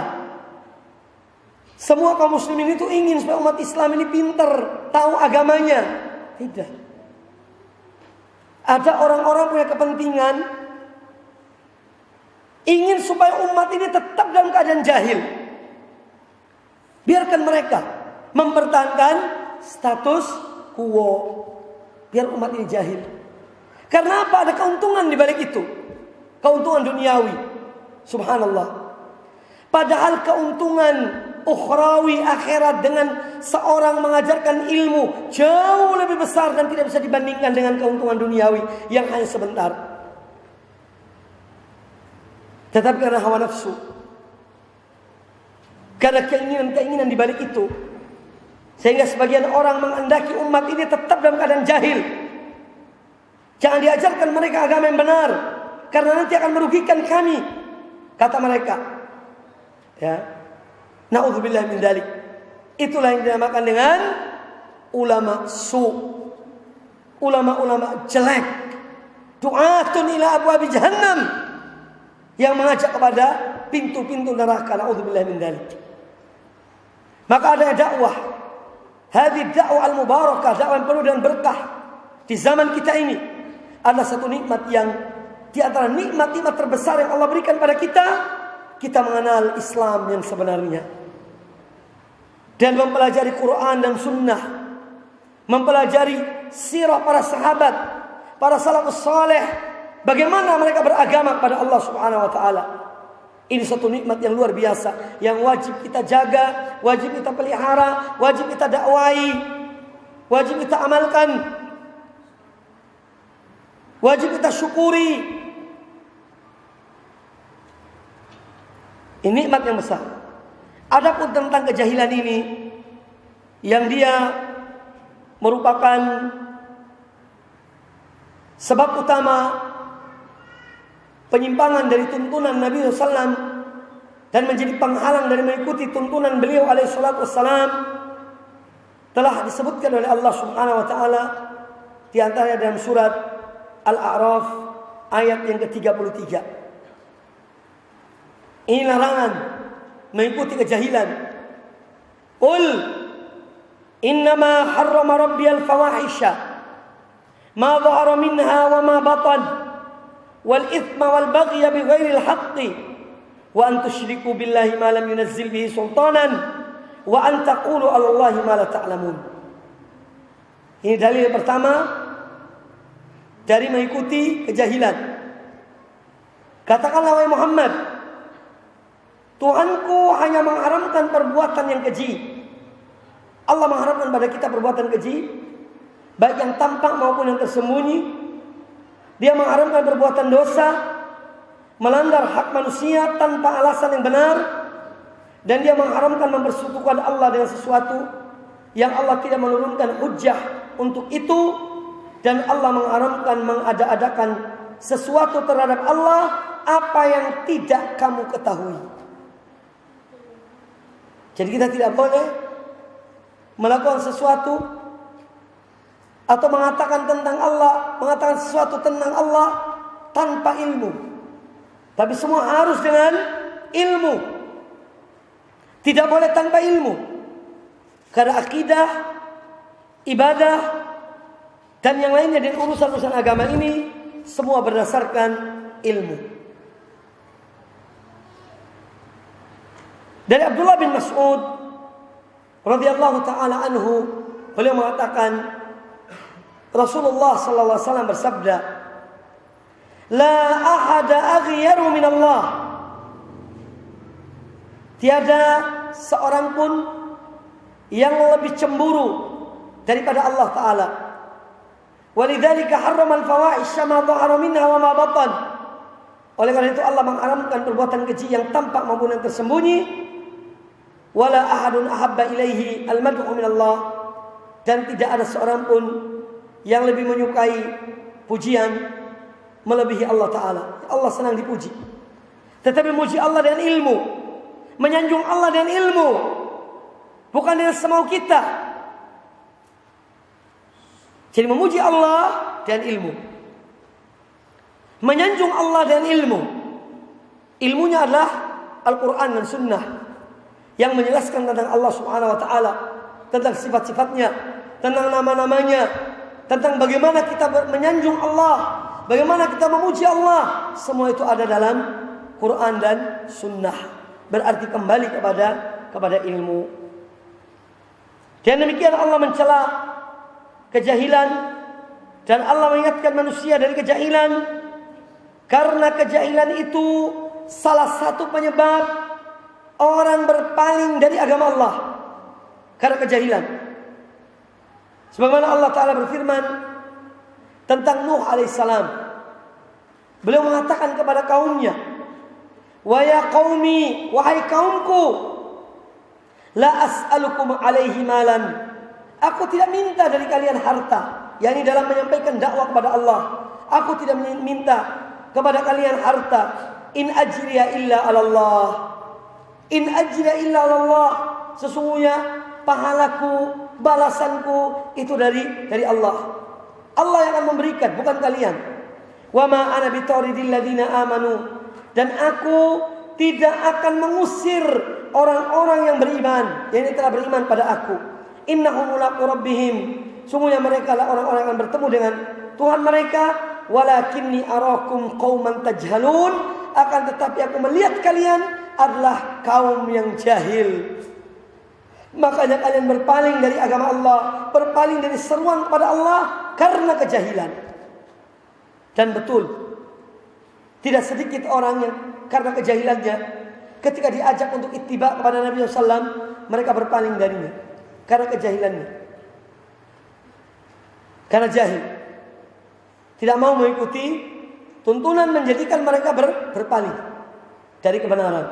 semua kaum muslimin itu ingin supaya umat Islam ini pintar, tahu agamanya. Tidak. Ada orang-orang punya kepentingan ingin supaya umat ini tetap dalam keadaan jahil. Biarkan mereka mempertahankan status quo. Biar umat ini jahil. Karena apa? Ada keuntungan di balik itu. Keuntungan duniawi. Subhanallah. Padahal keuntungan ukhrawi akhirat dengan seorang mengajarkan ilmu jauh lebih besar dan tidak bisa dibandingkan dengan keuntungan duniawi yang hanya sebentar. Tetapi karena hawa nafsu, karena keinginan-keinginan di balik itu, sehingga sebagian orang menghendaki umat ini tetap dalam keadaan jahil. Jangan diajarkan mereka agama yang benar, karena nanti akan merugikan kami, kata mereka. Ya, naudzubillah min dzalik. Itulah yang dinamakan dengan ulama su, ulama-ulama jelek, du'atun ila abwabi jahannam, yang mengajak kepada pintu-pintu neraka. Naudzubillah min dzalik. Maka ada dakwah, hadhihi dakwah al-mubarakah, dakwah yang penuh dengan berkah di zaman kita ini. Adalah satu nikmat yang di antara nikmat-nikmat terbesar yang Allah berikan pada kita, kita mengenal Islam yang sebenarnya. Dan mempelajari Quran dan Sunnah, mempelajari sirah para sahabat, para salafus saleh, bagaimana mereka beragama kepada Allah Subhanahu wa taala. Ini satu nikmat yang luar biasa yang wajib kita jaga, wajib kita pelihara, wajib kita dakwai, wajib kita amalkan, wajib kita syukuri. Ini nikmat yang besar. Adapun tentang kejahilan ini, yang dia merupakan sebab utama penyimpangan dari tuntunan Nabi SAW dan menjadi penghalang dari mengikuti tuntunan beliau alaihissalam, telah disebutkan oleh Allah Subhanahu wa taala di antaranya dalam surat Al-A'raf ayat yang ke-33. Ini larangan mengikuti kejahilan. Qul innama harrama rabbiyal fawahisha ma dhahara minha wa ma batan wal ithma wal baghya bighairil haqqi wa an tusyriku billahi ma lam yunazzil bihi sultanan wa an taqulu 'ala Allahi ma la ta'lamun. Ini dalil pertama dari mengikuti kejahilan. Katakanlah wahai Muhammad, Tuhanku hanya mengharamkan perbuatan yang keji. Allah mengharamkan pada kita perbuatan keji, baik yang tampak maupun yang tersembunyi. Dia mengharamkan perbuatan dosa, melanggar hak manusia tanpa alasan yang benar, dan dia mengharamkan mempersekutukan Allah dengan sesuatu yang Allah tidak menurunkan hujjah untuk itu, dan Allah mengharamkan mengada-adakan sesuatu terhadap Allah apa yang tidak kamu ketahui. Jadi kita tidak boleh melakukan sesuatu atau mengatakan tentang Allah, mengatakan sesuatu tentang Allah tanpa ilmu. Tapi semua harus dengan ilmu. Tidak boleh tanpa ilmu. Karena akidah, ibadah, dan yang lainnya dari urusan-urusan agama ini semua berdasarkan ilmu. Dari Abdullah bin Mas'ud radhiyallahu taala anhu, beliau mengatakan Rasulullah sallallahu alaihi wasallam bersabda, "La ahada aghyaru min Allah." Tiada seorang pun yang lebih cemburu daripada Allah taala. Walidzalika harrama al-fawahisha ma dhahara minha wa ma batan. Oleh karena itu Allah mengharamkan perbuatan keji yang tampak maupun yang tersembunyi. Wala ahadun ahabba ilaihi al-mad'u min Allah, dan tidak ada seorang pun yang lebih menyukai pujian melebihi Allah taala. Allah senang dipuji. Tetapi memuji Allah dengan ilmu, menyanjung Allah dengan ilmu, bukan dengan semau kita. Jadi memuji Allah dengan ilmu, menyanjung Allah dengan ilmu. Ilmunya adalah Al-Quran dan Sunnah yang menjelaskan tentang Allah Subhanahu wa taala, tentang sifat-sifatnya, tentang nama-namanya, tentang bagaimana kita menyanjung Allah, bagaimana kita memuji Allah. Semua itu ada dalam Quran dan Sunnah. Berarti kembali kepada ilmu. Dan demikian Allah mencela kejahilan, dan Allah mengingatkan manusia dari kejahilan, karena kejahilan itu salah satu penyebab orang berpaling dari agama Allah, karena kejahilan. Sebagaimana Allah Ta'ala berfirman tentang Nuh alaihissalam. Beliau mengatakan kepada kaumnya, "Wa ya qaumi, wahai kaumku, la as'alukum alaihi malan." Aku tidak minta dari kalian harta, yakni dalam menyampaikan dakwah kepada Allah. Aku tidak minta kepada kalian harta. In ajriya illa 'ala Allah. In ajriya illa 'ala Allah. Sesungguhnya pahalaku, balasanku itu dari Allah. Allah yang akan memberikan, bukan kalian. Wa ma ana bitaridil ladzina amanu, dan aku tidak akan mengusir orang-orang yang beriman, yang telah beriman pada aku. Innahum mulaqu rabbihim, sungguhnya mereka lah orang-orang yang akan bertemu dengan Tuhan mereka. walakinni arakum qauman tajhalun, akan tetapi aku melihat kalian adalah kaum yang jahil. Makanya kalian berpaling dari agama Allah, berpaling dari seruan kepada Allah karena kejahilan. Dan betul, tidak sedikit orang yang karena kejahilannya, ketika diajak untuk ittiba kepada Nabi SAW, mereka berpaling darinya karena kejahilannya, karena jahil, tidak mau mengikuti tuntunan, menjadikan mereka berpaling dari kebenaran.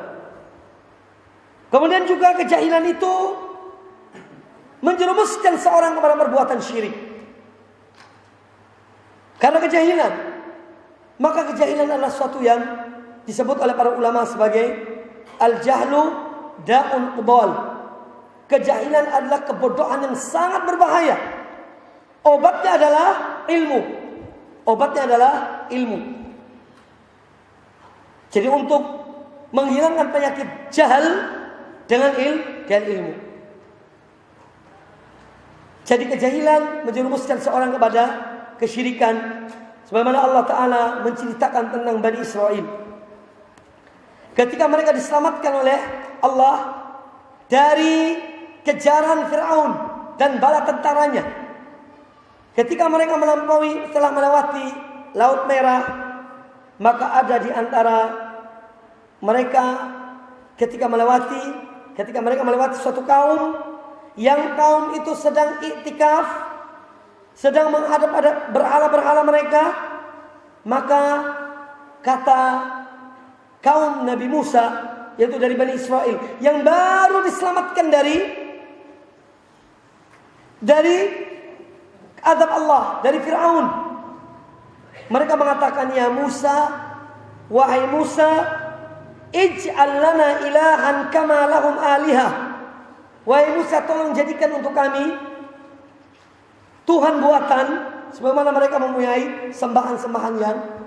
Kemudian juga kejahilan itu menjerumuskan seorang kepada perbuatan syirik. Karena kejahilan, maka kejahilan adalah suatu yang disebut oleh para ulama sebagai al-jahlu da'un udhal. Kejahilan adalah kebodohan yang sangat berbahaya. Obatnya adalah ilmu. Obatnya adalah ilmu. Jadi untuk menghilangkan penyakit jahal dengan ilmu. Jadi kejahilan menjerumuskan seorang kepada kesyirikan. Sebagaimana Allah Ta'ala menceritakan tentang Bani Israel. Ketika mereka diselamatkan oleh Allah dari kejaran Fir'aun dan bala tentaranya. Ketika mereka telah melewati Laut Merah, maka ada di antara mereka ketika mereka melewati suatu kaum, yang kaum itu sedang iktikaf, sedang menghadap ada berhala-berhala mereka, maka kata kaum Nabi Musa, yaitu dari Bani Israel, yang baru diselamatkan dari azab Allah, dari Fir'aun, mereka mengatakan, ya Musa, wahai Musa, ij'al lana ilahan kama lahum alihah. Wahai Musa, tolong jadikan untuk kami Tuhan buatan, sebagaimana mereka mempunyai sembahan-sembahan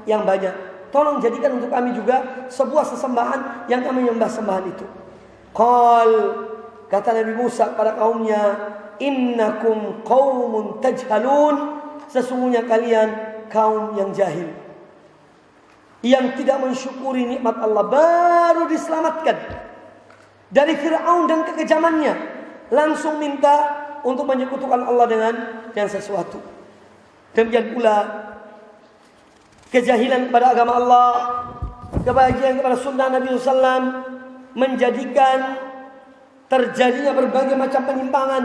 yang banyak. Tolong jadikan untuk kami juga sebuah sesembahan yang kami menyembah sembahan itu. Kata Nabi Musa kepada kaumnya, innakum qaumun tajhalun, sesungguhnya kalian kaum yang jahil, yang tidak mensyukuri nikmat Allah, baru diselamatkan dari Fir'aun dan kekejamannya, langsung minta untuk menyekutukan Allah dengan sesuatu. Demikian pula kejahilan kepada agama Allah, kebahagiaan kepada sunnah Nabi SAW, menjadikan terjadinya berbagai macam penyimpangan,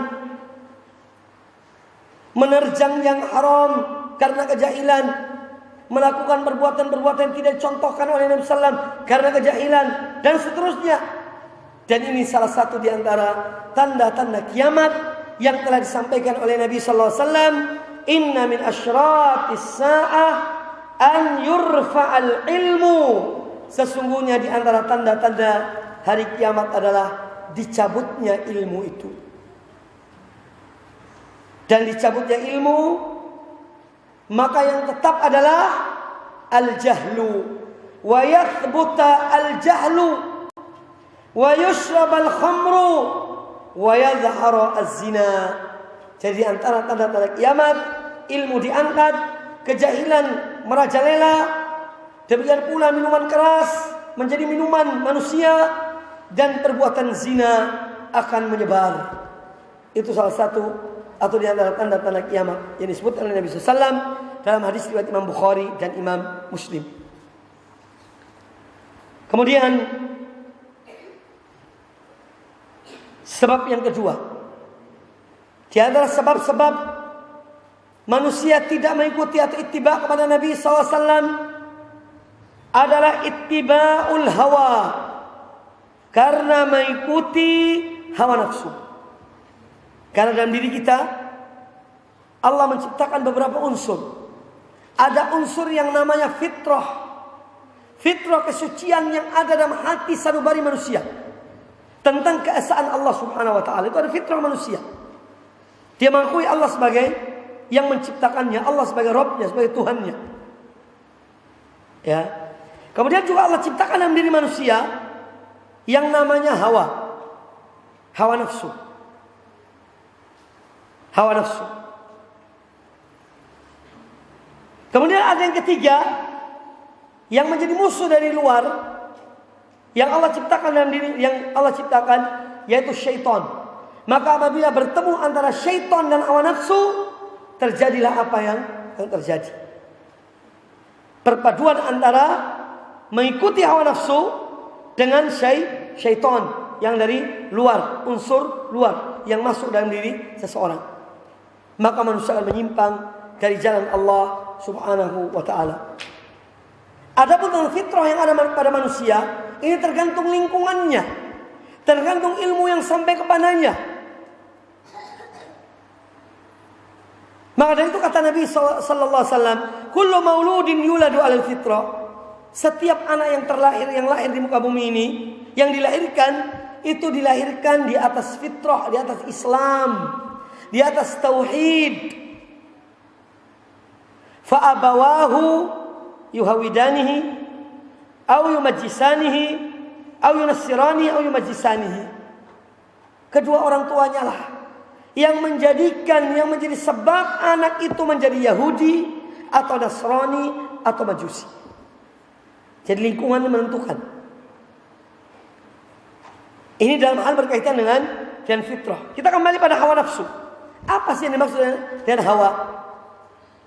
menerjang yang haram karena kejahilan, melakukan perbuatan-perbuatan yang tidak dicontohkan oleh Nabi SAW karena kejahilan, dan seterusnya. Dan ini salah satu di antara tanda-tanda kiamat yang telah disampaikan oleh Nabi sallallahu alaihi wasallam, inna min asyratis saah an yurfa'al ilmu. Sesungguhnya di antara tanda-tanda hari kiamat adalah dicabutnya ilmu itu. Dan dicabutnya ilmu, maka yang tetap adalah al-jahlu, wa yathbuta al-jahlu, wa yushrab al-khamru, wa yadhharu az-zina. Jadi antara tanda-tanda kiamat, ilmu diangkat, kejahilan merajalela, demikian pula minuman keras menjadi minuman manusia, dan perbuatan zina akan menyebar. Itu salah satu atau di antara tanda-tanda kiamat yang disebut oleh Nabi SAW dalam hadis riwayat Imam Bukhari dan Imam Muslim. Kemudian sebab yang kedua, di antara sebab-sebab manusia tidak mengikuti atau ittiba kepada Nabi SAW adalah ittiba'ul hawa, karena mengikuti hawa nafsu. Karena dalam diri kita Allah menciptakan beberapa unsur. Ada unsur yang namanya fitrah. Fitrah, kesucian yang ada dalam hati sanubari manusia tentang keesaan Allah Subhanahu wa taala. Itu ada fitrah manusia. Dia mengakui Allah sebagai yang menciptakannya, Allah sebagai Rabbnya, sebagai Tuhannya. Ya. Kemudian juga Allah ciptakan dalam diri manusia yang namanya hawa. Hawa nafsu. Hawa nafsu. Kemudian ada yang ketiga, yang menjadi musuh dari luar, yang Allah ciptakan dalam diri, yang Allah ciptakan, yaitu syaitan. Maka apabila bertemu antara syaitan dan hawa nafsu, terjadilah apa yang terjadi. Perpaduan antara mengikuti hawa nafsu dengan syaitan yang dari luar, unsur luar yang masuk dalam diri seseorang. Maka manusia akan menyimpang dari jalan Allah Subhanahu wa ta'ala. Adapun dengan fitrah yang ada pada manusia, ini tergantung lingkungannya, tergantung ilmu yang sampai kepadanya. Maka dari itu kata Nabi sallallahu alaihi wasallam, kullu mauludin yuladu 'alal fitrah. Setiap anak yang terlahir, yang lahir di muka bumi ini, yang dilahirkan itu dilahirkan di atas fitrah, di atas Islam, di atas tauhid. Fa abawahu yuhawidanihi aw yumajjisanihi aw yunassiranihi aw yumajjisanihi. Kedua orang tuanya lah yang menjadi sebab anak itu menjadi Yahudi atau Nasrani atau Majusi. Jadi lingkungan menentukan. Ini dalam hal berkaitan dengan fitrah. Kita kembali pada hawa nafsu. Apa sih yang dimaksud dengan hawa?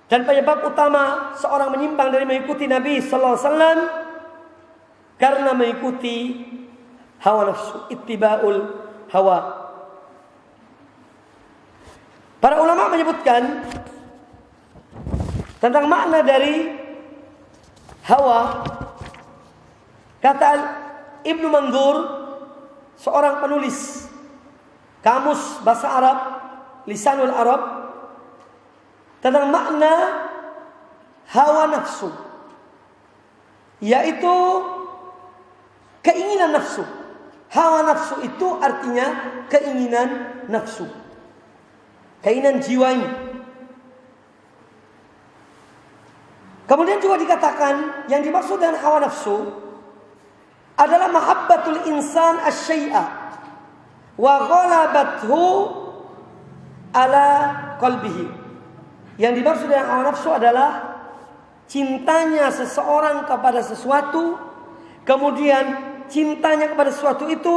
Dan penyebab utama seorang menyimpang dari mengikuti Nabi sallallahu alaihi wasallam karena mengikuti hawa nafsu, ittiba'ul hawa. Para ulama menyebutkan tentang makna dari hawa. Kata Ibnu Mandzur, seorang penulis kamus bahasa Arab, Lisanul Arab, tentang makna hawa nafsu, yaitu keinginan nafsu. Hawa nafsu itu artinya keinginan nafsu, keinginan jiwa ini. Kemudian juga dikatakan yang dimaksud dengan hawa nafsu adalah mahabbatul insan asy-syai'a wa ghalabathu ala qalbihi. Yang dimaksud dengan hawa nafsu adalah cintanya seseorang kepada sesuatu, kemudian cintanya kepada sesuatu itu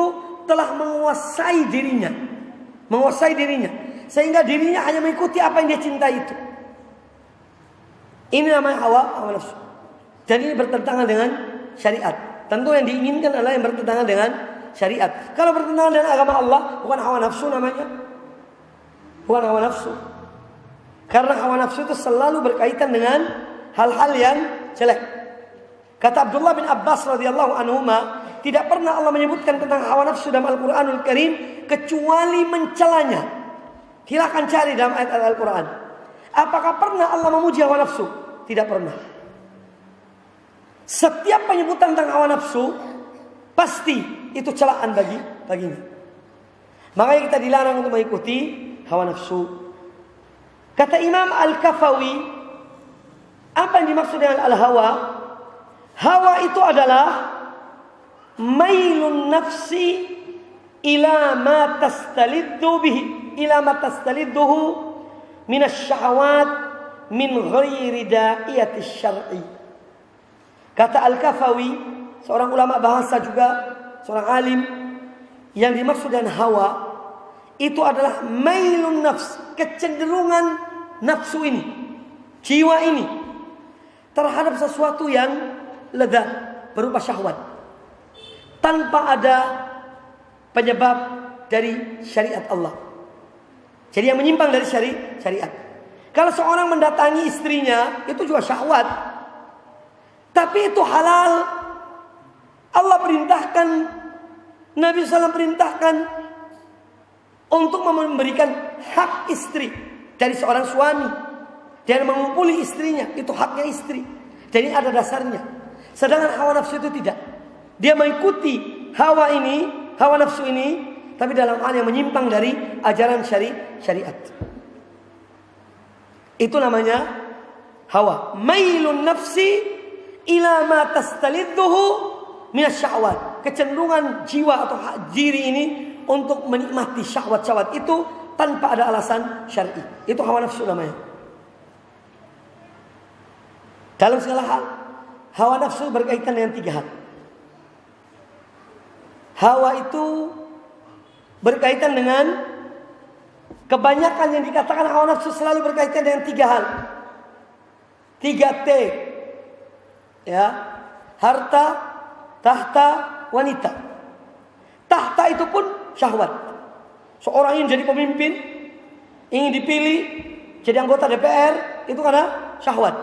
telah menguasai dirinya, sehingga dirinya hanya mengikuti apa yang dia cintai itu. Ini namanya hawa nafsu. Dan ini bertentangan dengan syariat. Tentu yang diinginkan adalah yang bertentangan dengan syariat. Kalau bertentangan dengan agama Allah, bukan hawa nafsu namanya. Bukan hawa nafsu. Karena hawa nafsu itu selalu berkaitan dengan hal-hal yang jelek. Kata Abdullah bin Abbas radhiyallahu anhuma, tidak pernah Allah menyebutkan tentang hawa nafsu dalam Al-Quranul Karim kecuali mencelanya. Silakan cari dalam ayat-ayat Al-Quran. Apakah pernah Allah memuji hawa nafsu? Tidak pernah. Setiap penyebutan tentang hawa nafsu pasti itu celaan baginya. Makanya kita dilarang untuk mengikuti hawa nafsu. Kata Imam Al-Kafawi, apa yang dimaksud dengan al-hawa? Hawa itu adalah mailun nafsi ila ma tastaliddu bihi, ila ma tastalidduhu minasy syahawat min ghairi da'iyati syar'i. Kata Al-Kafawi, seorang ulama bahasa juga, seorang alim, yang dimaksud dengan hawa itu adalah mailun nafs, kecenderungan nafsu ini, jiwa ini terhadap sesuatu yang lezat berupa syahwat tanpa ada penyebab dari syariat Allah. Jadi yang menyimpang dari syariat. Kalau seorang mendatangi istrinya itu juga syahwat. Tapi itu halal. Allah perintahkan, Nabi SAW perintahkan untuk memberikan hak istri dari seorang suami dan mengumpuli istrinya, itu haknya istri. Jadi ada dasarnya. Sedangkan hawa nafsu itu tidak. Dia mengikuti hawa nafsu ini, tapi dalam hal yang menyimpang dari ajaran syariat. Itu namanya hawa. Mailun nafsi ila ma tastalidduhu minasyahwat. Kecenderungan jiwa atau diri ini untuk menikmati syahwat-syahwat itu tanpa ada alasan syar'i. Itu hawa nafsu namanya. dalam segala hal. Hawa nafsu berkaitan dengan 3 hal. Hawa itu berkaitan dengan kebanyakan yang dikatakan hawa nafsu selalu berkaitan dengan 3 hal. 3T. Ya. Harta, tahta, wanita. Tahta itu pun syahwat. Seorang yang jadi pemimpin, ingin dipilih jadi anggota DPR, itu karena syahwat.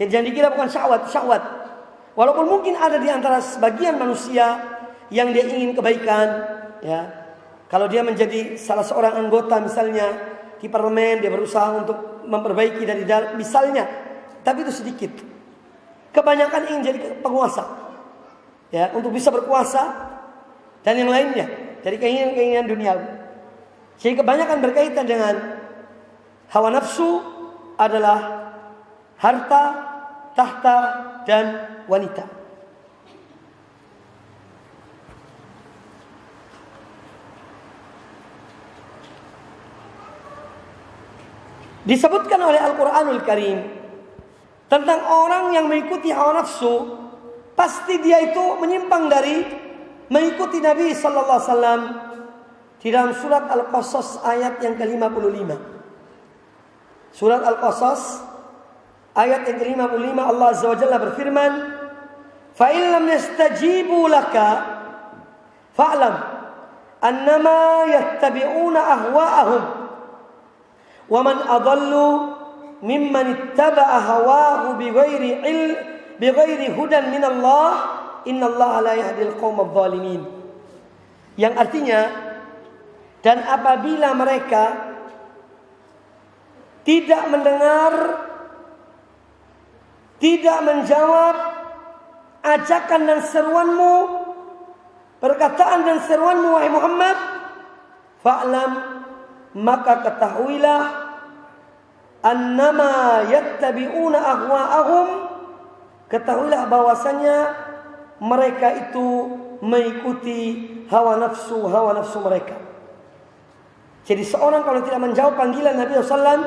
Jadi jangan dikira bukan syahwat. Walaupun mungkin ada di antara sebagian manusia yang dia ingin kebaikan, ya. Kalau dia menjadi salah seorang anggota misalnya di parlemen, dia berusaha untuk memperbaiki dari dalam misalnya, tapi itu sedikit. Kebanyakan ingin jadi penguasa, ya, untuk bisa berkuasa dan yang lainnya, dari keinginan-keinginan duniawi. Jadi kebanyakan berkaitan dengan hawa nafsu adalah harta, tahta, dan wanita. Disebutkan oleh Al-Quranul Karim tentang orang yang mengikuti hawa nafsu, pasti dia itu menyimpang dari mengikuti Nabi sallallahu alaihi wasallam. Di dalam surat Al-Qasas ayat yang ke-55. Surat Al-Qasas ayat yang ke-55, Allah Azza wa Jalla berfirman, "Fa in lam yastajibu laka fa'lam annama yattabi'una ahwa'ahum wa man adallu mimman ittaba'a hawahu bighairi hudan min Allah innallaha la yahdil qaumadh dhalimin." Yang artinya, dan apabila mereka tidak mendengar, tidak menjawab ajakan dan seruanmu, perkataan dan seruanmu wahai Muhammad, fa'lam, maka ketahuilah, annama yattabi'una ahwa'ahum, ketahuilah bahwasanya mereka itu mengikuti hawa nafsu mereka. Jadi seorang kalau tidak menjawab panggilan Nabi SAW,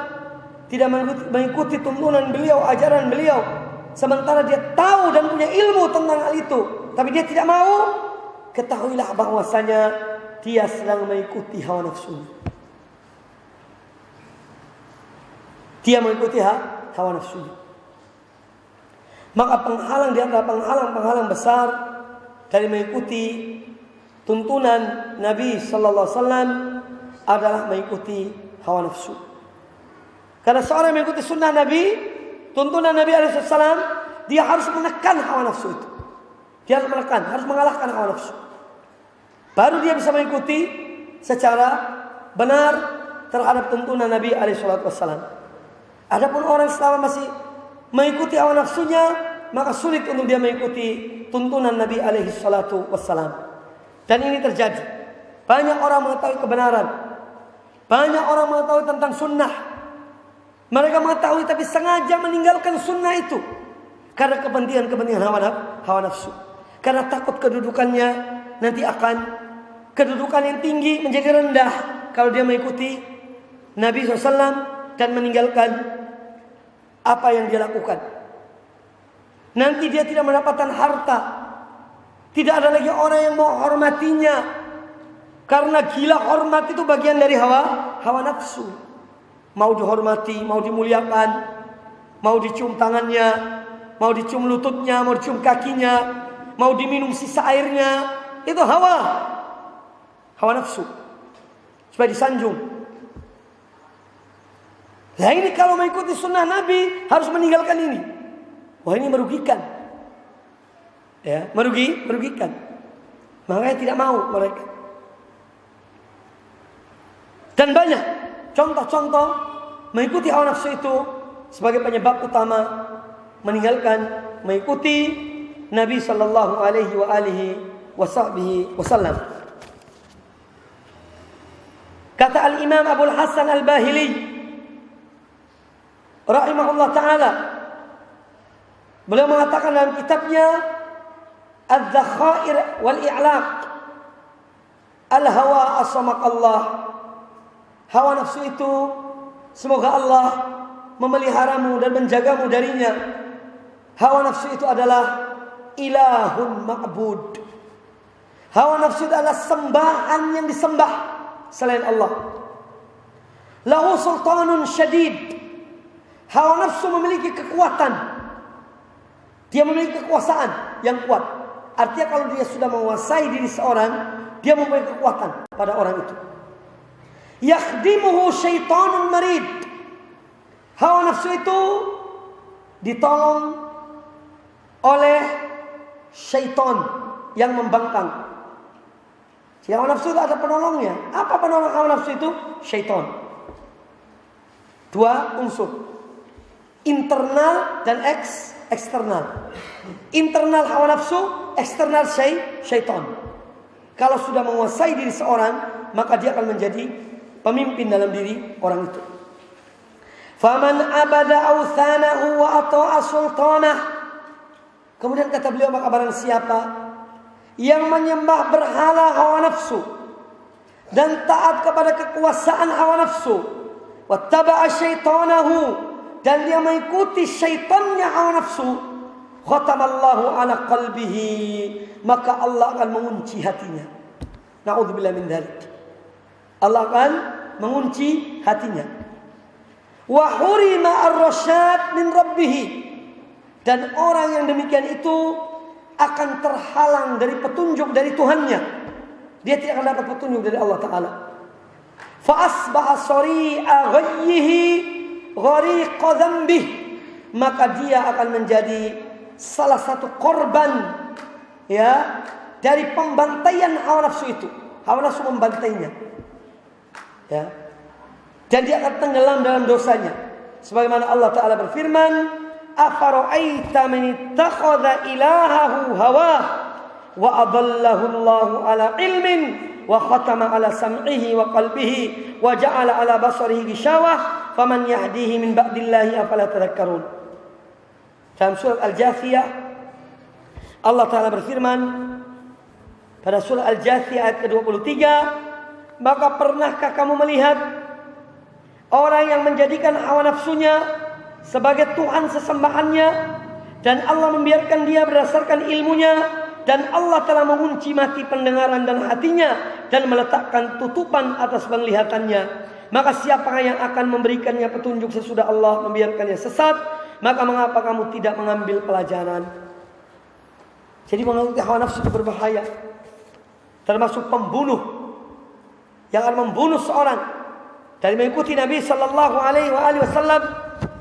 tidak mengikuti tuntunan beliau, ajaran beliau, sementara dia tahu dan punya ilmu tentang hal itu, tapi dia tidak mau, ketahuilah bahwasanya dia sedang mengikuti hawa nafsu. Dia mengikuti hawa nafsu. Maka penghalang di antara penghalang besar dari mengikuti tuntunan Nabi sallallahu alaihi wasallam adalah mengikuti hawa nafsu. Karena seorang yang mengikuti sunnah Nabi, tuntunan Nabi alaihi wasallam, dia harus menekan hawa nafsu itu. Dia harus mengalahkan hawa nafsu. Baru dia bisa mengikuti secara benar terhadap tuntunan Nabi alaihi wasallam. Adapun orang selama masih mengikuti hawa nafsunya, maka sulit untuk dia mengikuti tuntunan Nabi alaihi wasallam. Dan ini terjadi. Banyak orang mengetahui kebenaran. Banyak orang mengetahui tentang sunnah. Mereka mengetahui tapi sengaja meninggalkan sunnah itu karena kepentingan hawa nafsu. Karena takut kedudukannya nanti akan kedudukan yang tinggi menjadi rendah kalau dia mengikuti Nabi SAW dan meninggalkan apa yang dia lakukan. Nanti dia tidak mendapatkan harta. Tidak ada lagi orang yang mau hormatinya. Karena gila hormat itu bagian dari hawa nafsu. Mau dihormati, mau dimuliakan, mau dicium tangannya, mau dicium lututnya, mau dicium kakinya, mau diminum sisa airnya, itu hawa nafsu. Supaya disanjung. Nah ini kalau mengikuti sunnah Nabi harus meninggalkan ini. Wah ini merugikan. Ya, merugikan. Makanya tidak mau mereka. Dan banyak contoh-contoh mengikuti hawa nafsu itu sebagai penyebab utama meninggalkan mengikuti Nabi sallallahu alaihi wasallam. Kata Al-Imam Abul Hasan Al-Bahili rahimahullah taala, beliau mengatakan dalam kitabnya Adz-Dzakhair wal I'laq, al-hawa asamakallah. Hawa nafsu itu semoga Allah memeliharamu dan menjagamu darinya. Hawa nafsu itu adalah ilahun ma'bud. Hawa nafsu itu adalah sembahan yang disembah selain Allah. Lahu sultanun syadid. Hawa nafsu memiliki kekuatan. Dia memiliki kekuasaan yang kuat. Artinya kalau dia sudah menguasai diri seorang, dia mempunyai kekuatan pada orang itu. Yakhdimuhu syaitanun marid. Hawa nafsu itu ditolong oleh syaitan yang membangkang. Si hawa nafsu itu ada penolongnya. Apa penolong hawa nafsu itu? Syaitan. Dua unsur, internal dan eksternal. Internal hawa nafsu, eksternal syaitan. Kalau sudah menguasai diri seorang, maka dia akan menjadi pemimpin dalam diri orang itu. Faman abada awthanahu wa ata'a sultanah. Kemudian kata beliau, maka barang siapa yang menyembah berhala hawa nafsu dan taat kepada kekuasaan hawa nafsu, wattaba'a syaitanahu, dan dia mengikuti syaitannya hawa nafsu, khatamallahu ala qalbihi, maka Allah akan mengunci hatinya. Na'udzubillah min dzalik. Allah akan mengunci hatinya. Wa hurima ar-rasyad min rabbih, dan orang yang demikian itu akan terhalang dari petunjuk dari Tuhannya. Dia tidak akan dapat petunjuk dari Allah Ta'ala. Fa asbaha sari'a ghayyihi ghariqa dzambih, maka dia akan menjadi salah satu korban dari pembantaian hawa nafsu itu. Hawa nafsu membantainya. Dan dia akan tenggelam dalam dosanya. Sebagaimana Allah Ta'ala berfirman, afara'aita man ittakhadha ilahahu hawah wa adallahu Allahu ala ilmin wa khatama ala sam'ihi wa qalbihi wa ja'ala ala basarihi ghishawah faman yahdihi min ba'dillahi afala tadhakkarun. Dalam surah Al-Jathiyah Allah Ta'ala berfirman pada surah Al-Jathiyah ayat ke-23, maka pernahkah kamu melihat orang yang menjadikan hawa nafsunya sebagai Tuhan sesembahannya, dan Allah membiarkan dia berdasarkan ilmunya, dan Allah telah mengunci mati pendengaran dan hatinya dan meletakkan tutupan atas penglihatannya. Maka siapakah yang akan memberikannya petunjuk sesudah Allah membiarkannya sesat? Maka mengapa kamu tidak mengambil pelajaran? Jadi mengikuti hawa nafsu itu berbahaya, termasuk pembunuh yang akan membunuh seorang dari mengikuti Nabi Sallallahu Alaihi Wasallam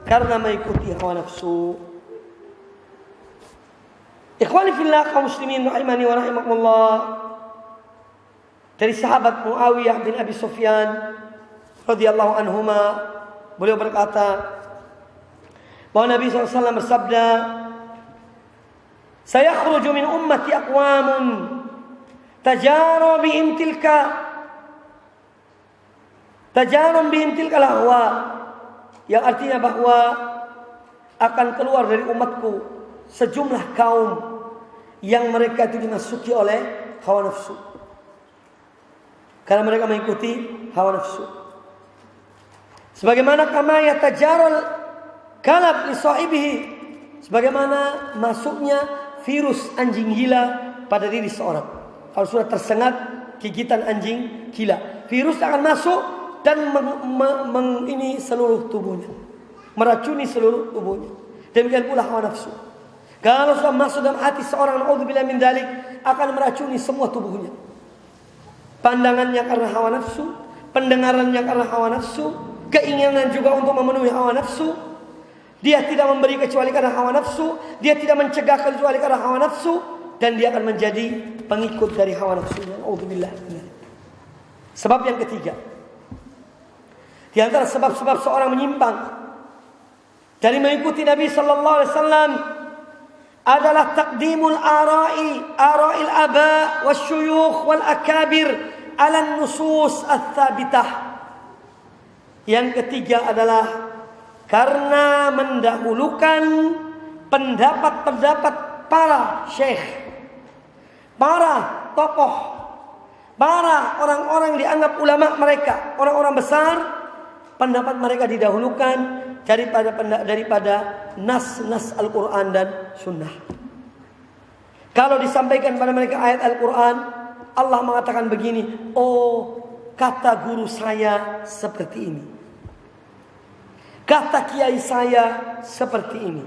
karena mengikuti hawa nafsu. Ikhwani fillah kaum muslimin rahimani wa rahimakumullah, dari sahabat Muawiyah bin Abi Sufyan radhiyallahu anhuma, beliau berkata bahwa Nabi SAW bersabda, sayakhruju min ummati aqwamun tajaru bihim tilka lahwa, yang artinya bahwa akan keluar dari umatku sejumlah kaum yang mereka itu dimasuki oleh hawa nafsu, karena mereka mengikuti hawa nafsu. Sebagaimana kama yatajarul kalab li sahibihi, sebagaimana masuknya virus anjing gila pada diri seorang. Kalau sudah tersengat gigitan anjing gila, virus akan masuk dan ini seluruh tubuhnya, meracuni seluruh tubuhnya. Demikian pula hawa nafsu. Kalau sudah masuk dalam hati seorang, naudzubillah min dzalik, akan meracuni semua tubuhnya. Pandangannya karena hawa nafsu, pendengarannya karena hawa nafsu, keinginan juga untuk memenuhi hawa nafsu. Dia tidak memberi kecuali karena hawa nafsu, dia tidak mencegah kecuali karena hawa nafsu, dan dia akan menjadi pengikut dari hawa nafsu. Naudzubillah. Sebab yang ketiga, di antara sebab-sebab seorang menyimpang dari mengikuti Nabi sallallahu alaihi wasallam adalah taqdimul ara'il aba wasyuyukh wal akabir ala nusus ats-tsabitah. Yang ketiga adalah karena mendahulukan pendapat-pendapat para syekh, para tokoh, para orang-orang yang dianggap ulama mereka, orang-orang besar, pendapat mereka didahulukan daripada nas-nas Al-Quran dan Sunnah. Kalau disampaikan pada mereka ayat Al-Quran, Allah mengatakan begini, oh kata guru saya seperti ini, kata kiai saya seperti ini,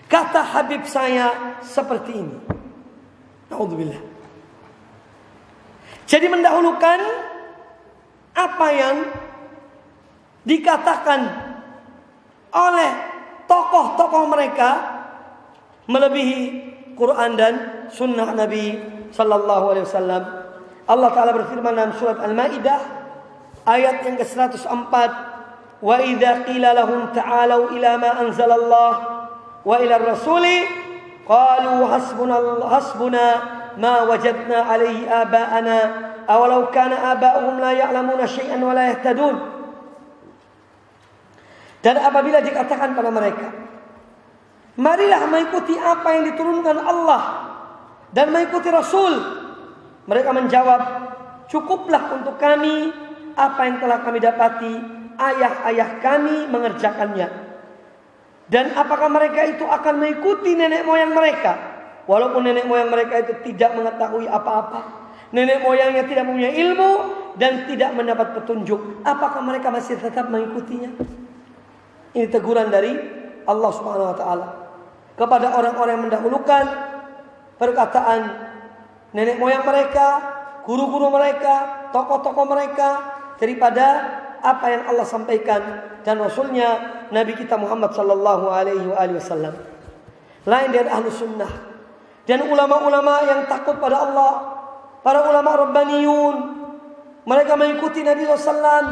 kata Habib saya seperti ini. Naudzubillah. Jadi mendahulukan apa yang dikatakan oleh tokoh-tokoh mereka melebihi Quran dan Sunnah Nabi Sallallahu Alaihi Wasallam. Allah Taala berfirman dalam surat Al-Maidah ayat yang ke-104, wa idza qila lahum ta'alu ila ma anzalallah wa ila ar-rasuli qalu hasbuna ma wajadna alaihi aba'ana awalau kana aba'uhum la ya'lamuna syai'an wa la yahtadun. Dan apabila dikatakan pada mereka, marilah mengikuti apa yang diturunkan Allah dan mengikuti Rasul, mereka menjawab, cukuplah untuk kami apa yang telah kami dapati ayah-ayah kami mengerjakannya. Dan apakah mereka itu akan mengikuti nenek moyang mereka, walaupun nenek moyang mereka itu tidak mengetahui apa-apa, nenek moyangnya tidak punya ilmu dan tidak mendapat petunjuk, apakah mereka masih tetap mengikutinya? Ini teguran dari Allah Subhanahu wa taala kepada orang-orang yang mendahulukan perkataan nenek moyang mereka, guru-guru mereka, tokoh-tokoh mereka daripada apa yang Allah sampaikan dan Rasulnya Nabi kita Muhammad sallallahu alaihi wasallam. Lain dari ahlu sunnah dan ulama-ulama yang takut pada Allah, para ulama rabbaniyun, mereka mengikuti Nabi SAW,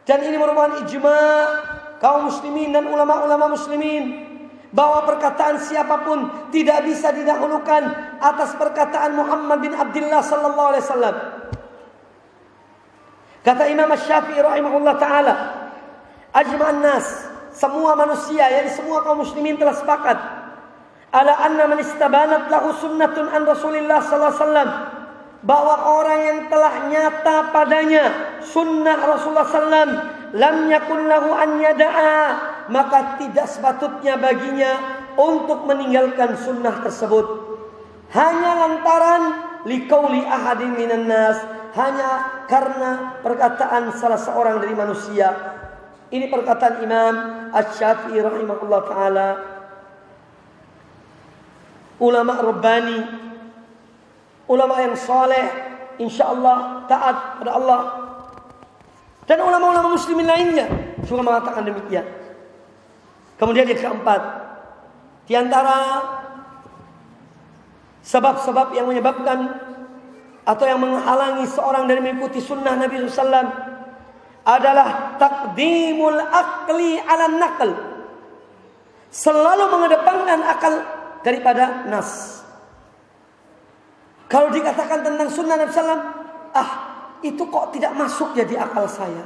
dan ini merupakan ijma' kaum muslimin dan ulama-ulama muslimin bahwa perkataan siapapun tidak bisa didahulukan atas perkataan Muhammad bin Abdullah sallallahu alaihi wasallam. Kata Imam Asy-Syafi'i rahimahullah taala, ajma'an nas, semua manusia, yakni semua kaum muslimin telah sepakat ala anna man istabanat lahu sunnatun an Rasulillah sallallahu alaihi wasallam, bahwa orang yang telah nyata padanya sunnah Rasulullah sallam, lam yakun lahu an yada'a, maka tidak sepatutnya baginya untuk meninggalkan sunnah tersebut hanya lantaran liqauli ahadin minan nas, hanya karena perkataan salah seorang dari manusia. Ini perkataan Imam Asy-Syafi'i rahimahullah taala, ulama rabbani, ulama yang saleh, insyaallah taat pada Allah, dan ulama-ulama muslimin lainnya juga mengatakan demikian. Kemudian yang keempat, di antara sebab-sebab yang menyebabkan atau yang menghalangi seorang dari mengikuti sunnah Nabi SAW adalah taqdimul aqli ala naql, selalu mengedepankan akal daripada nas. Kalau dikatakan tentang sunnah Nabi SAW, itu kok tidak masuk ya di akal saya,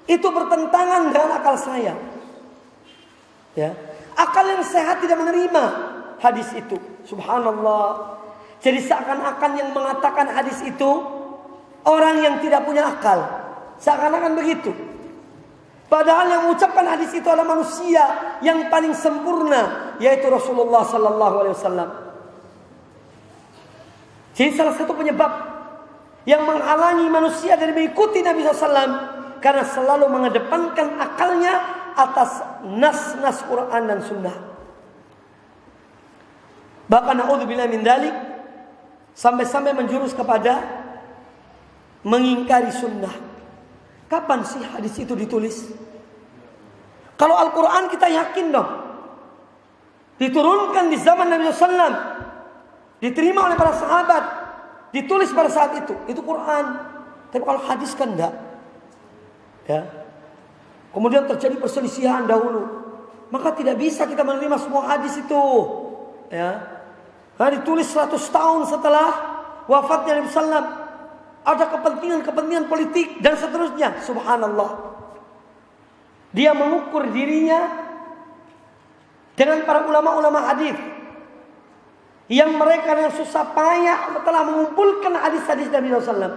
itu bertentangan dengan akal saya. Ya, akal yang sehat tidak menerima hadis itu. Subhanallah. Jadi seakan-akan yang mengatakan hadis itu orang yang tidak punya akal, seakan-akan begitu. Padahal yang mengucapkan hadis itu adalah manusia yang paling sempurna, yaitu Rasulullah sallallahu alaihi wasallam. Jadi salah satu penyebab yang menghalangi manusia dari mengikuti Nabi SAW karena selalu mengedepankan akalnya atas nas-nas Quran dan Sunnah. Bahkan naudzubillah min dzalik, sampai-sampai menjurus kepada mengingkari sunnah. Kapan sih hadis itu ditulis? Kalau Al-Quran kita yakin dong, diturunkan di zaman Nabi SAW, diterima oleh para sahabat, ditulis pada saat itu Quran. Tapi kalau hadis kan enggak. Ya. Kemudian terjadi perselisihan dahulu, maka tidak bisa kita menerima semua hadis itu. Ya. Karena ditulis 100 tahun setelah wafatnya Nabi SAW. Ada kepentingan politik dan seterusnya. Subhanallah. Dia mengukur dirinya dengan para ulama-ulama hadis yang mereka dengan susah payah telah mengumpulkan hadis-hadis Nabi SAW,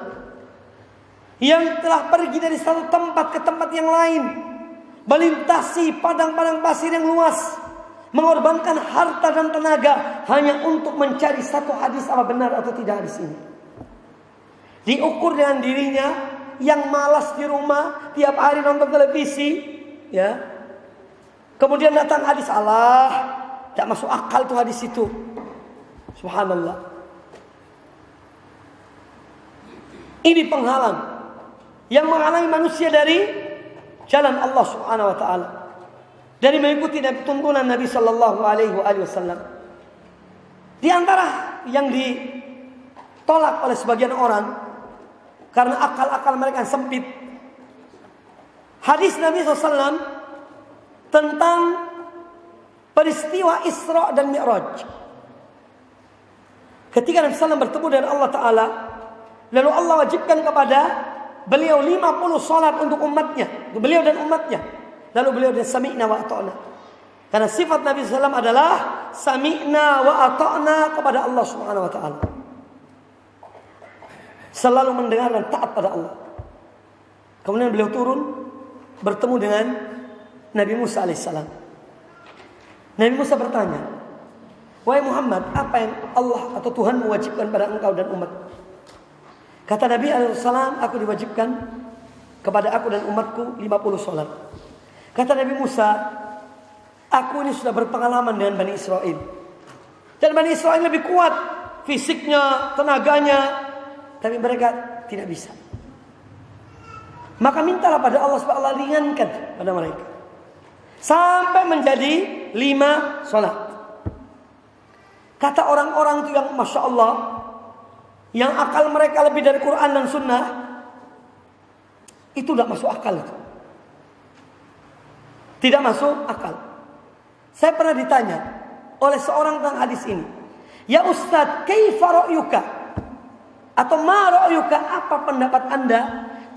yang telah pergi dari satu tempat ke tempat yang lain, melintasi padang-padang pasir yang luas, mengorbankan harta dan tenaga hanya untuk mencari satu hadis apa benar atau tidak hadis ini. Diukur dengan dirinya yang malas di rumah, tiap hari nonton televisi, ya. Kemudian datang hadis, Allah, tidak masuk akal tuh hadis itu. Subhanallah. Ini penghalang yang menghalangi manusia dari jalan Allah Subhanahu wa taala, dari mengikuti tuntunan Nabi sallallahu alaihi wasallam. Di antara yang ditolak oleh sebagian orang karena akal-akal mereka yang sempit, hadis Nabi SAW tentang peristiwa Isra dan Mi'raj. Ketika Nabi SAW bertemu dengan Allah Ta'ala, lalu Allah wajibkan kepada beliau 50 salat untuk umatnya, beliau dan umatnya. Lalu beliau dan sami'na wa ata'na. Karena sifat Nabi SAW adalah sami'na wa ata'na kepada Allah Subhanahu wa taala. Selalu mendengar dan taat pada Allah. Kemudian beliau turun bertemu dengan Nabi Musa alaihissalam. Nabi Musa bertanya, "Wahai Muhammad, apa yang Allah atau Tuhan mewajibkan pada engkau dan umat?" Kata Nabi alaihissalam, "Aku diwajibkan kepada aku dan umatku 50 salat." Kata Nabi Musa, "Aku ini sudah berpengalaman dengan Bani Israel. Dan Bani Israel lebih kuat fisiknya, tenaganya, tapi mereka tidak bisa. Maka mintalah pada Allah supaya Allah ringankan pada mereka. Sampai menjadi 5 salat." Kata orang-orang itu yang Masya Allah, yang akal mereka lebih dari Quran dan Sunnah, itu tidak masuk akal itu. Tidak masuk akal. Saya pernah ditanya oleh seorang tentang hadis ini, "Ya Ustaz, kaifa ra'yuka?" Atau ma ra'yuka, apa pendapat Anda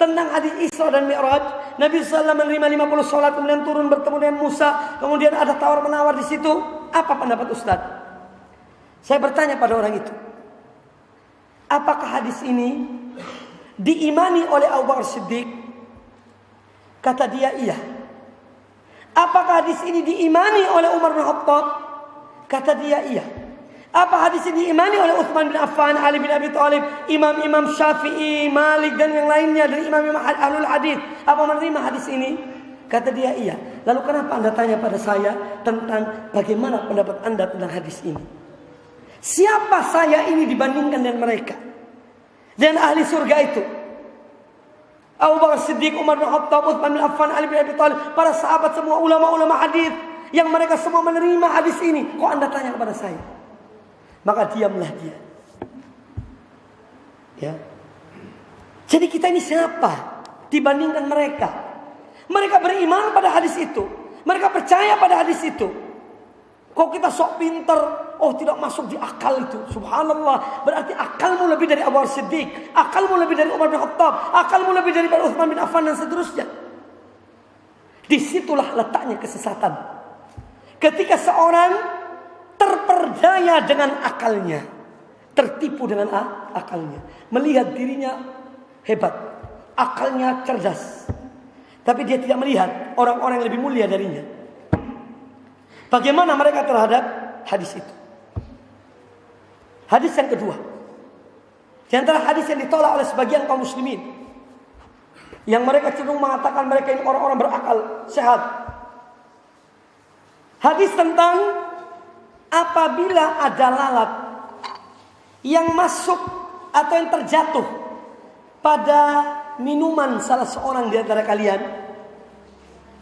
tentang hadis Isra dan Mi'raj? Nabi SAW menerima 50 salat, kemudian turun bertemu dengan Musa, kemudian ada tawar-menawar di situ. Apa pendapat Ustaz? Saya bertanya pada orang itu, apakah hadis ini diimani oleh Abu Bakar Siddiq? Kata dia, iya. Apakah hadis ini diimani oleh Umar bin Khattab? Kata dia, iya. Apa hadis ini diimani oleh Utsman bin Affan, Ali bin Abi Thalib, imam-imam Syafi'i, Malik dan yang lainnya dari imam-imam ahlul hadis? Apa menerima hadis ini? Kata dia, iya. Lalu kenapa Anda tanya pada saya tentang bagaimana pendapat Anda tentang hadis ini? Siapa saya ini dibandingkan dengan mereka? Dan ahli surga itu Abu Bakar Siddiq, Umar bin Khattab, Utsman bin Affan, Ali bin Abi Thalib, para sahabat, semua ulama-ulama hadis yang mereka semua menerima hadis ini. Kok Anda tanya kepada saya? Maka diamlah dia. Ya. Jadi kita ini siapa dibandingkan mereka? Mereka beriman pada hadis itu. Mereka percaya pada hadis itu. Kok kita sok pinter? Oh, tidak masuk di akal itu. Subhanallah. Berarti akalmu lebih dari Abu Bakar Siddiq, akalmu lebih dari Umar bin Khattab, akalmu lebih dari Utsman bin Affan dan seterusnya. Disitulah letaknya kesesatan. Ketika seorang terperdaya dengan akalnya, tertipu dengan akalnya, melihat dirinya hebat, akalnya cerdas, tapi dia tidak melihat orang-orang yang lebih mulia darinya. Bagaimana mereka terhadap hadis itu? Hadis yang kedua, di antara hadis yang ditolak oleh sebagian kaum muslimin, yang mereka cenderung mengatakan mereka ini orang-orang berakal sehat. Hadis tentang apabila ada lalat yang masuk atau yang terjatuh pada minuman salah seorang di antara kalian,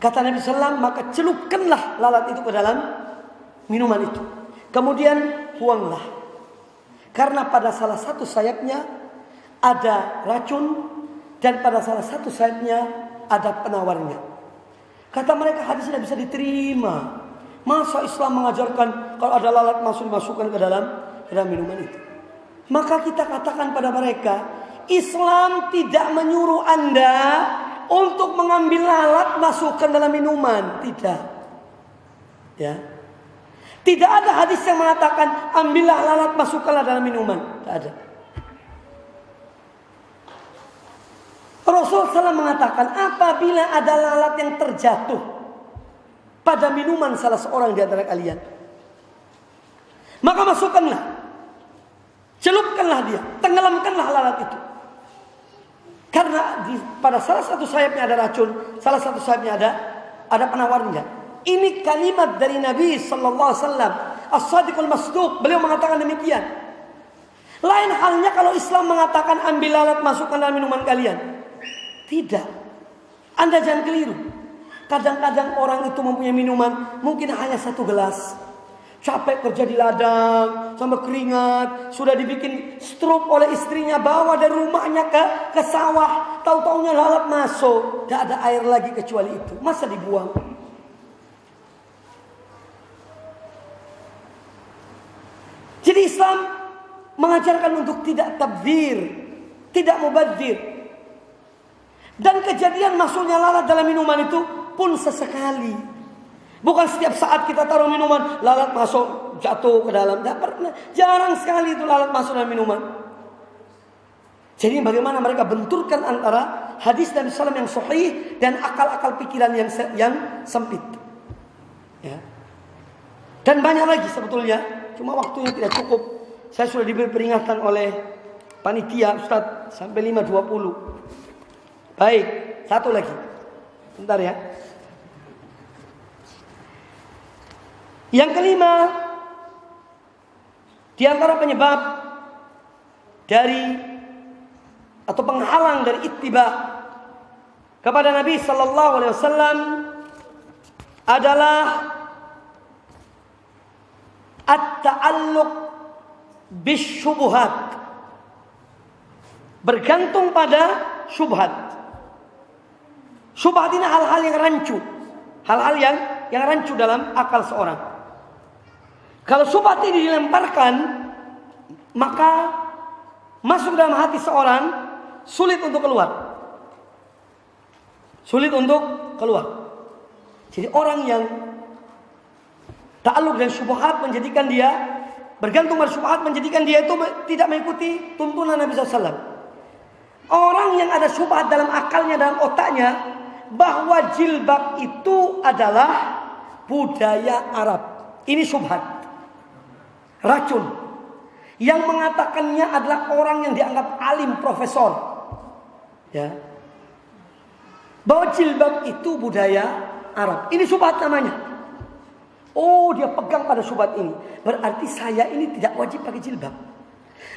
kata Nabi SAW, maka celupkanlah lalat itu ke dalam minuman itu, kemudian buanglah, karena pada salah satu sayapnya ada racun dan pada salah satu sayapnya ada penawarnya. Kata mereka, hadis tidak bisa diterima. Masa Islam mengajarkan kalau ada lalat masuk dimasukkan ke dalam minuman itu? Maka kita katakan pada mereka, Islam tidak menyuruh Anda untuk mengambil lalat masukkan dalam minuman, tidak. Ya. Tidak ada hadis yang mengatakan ambillah lalat masukkanlah dalam minuman, tidak ada. Rasulullah SAW mengatakan, apabila ada lalat yang terjatuh pada minuman salah seorang di antara kalian, maka masukkanlah, celupkanlah dia, tenggelamkanlah lalat itu. Karena pada salah satu sayapnya ada racun, salah satu sayapnya ada penawarnya. Ini kalimat dari Nabi Sallallahu Alaihi Wasallam, As-Sadiqul Masduq. Beliau mengatakan demikian. Lain halnya kalau Islam mengatakan ambil lalat masukkan dalam minuman kalian. Tidak. Anda jangan keliru. Kadang-kadang orang itu mempunyai minuman mungkin hanya 1 gelas. Capek kerja di ladang, sampai keringat, sudah dibikin stroke oleh istrinya, bawa dari rumahnya ke sawah, tahu-taunya lalat masuk, tidak ada air lagi kecuali itu, masa dibuang? Jadi Islam mengajarkan untuk tidak tabdzir, tidak mubadzir. Dan kejadian masuknya lalat dalam minuman itu pun sesekali. Bukan setiap saat kita taruh minuman, lalat masuk, jatuh ke dalam. Tidak pernah. Jarang sekali itu lalat masuk dalam minuman. Jadi bagaimana mereka benturkan antara hadis Nabi SAW yang sahih dan akal-akal pikiran yang sempit. Ya. Dan banyak lagi sebetulnya. Cuma waktunya tidak cukup. Saya sudah diberi peringatan oleh panitia, Ustaz, sampai 5.20. Baik, satu lagi. Bentar ya. Yang kelima, di antara penyebab dari atau penghalang dari ittiba kepada Nabi Sallallahu Alaihi Wasallam adalah at-ta'alluq bisyubuhat, bergantung pada syubhat. Syubhat ini hal-hal yang rancu, hal-hal yang rancu dalam akal seorang. Kalau syubhat ini dilemparkan, maka masuk dalam hati seorang, sulit untuk keluar. Sulit untuk keluar. Jadi orang yang ta'alluq dan syubhat menjadikan dia, bergantung pada syubhat menjadikan dia itu tidak mengikuti tuntunan Nabi SAW. Orang yang ada syubhat dalam akalnya, dalam otaknya, bahwa jilbab itu adalah budaya Arab. Ini syubhat. Racun. Yang mengatakannya adalah orang yang dianggap alim, profesor. Ya. Bahwa jilbab itu budaya Arab. Ini syubhat namanya. Oh, dia pegang pada syubhat ini. Berarti saya ini tidak wajib pakai jilbab.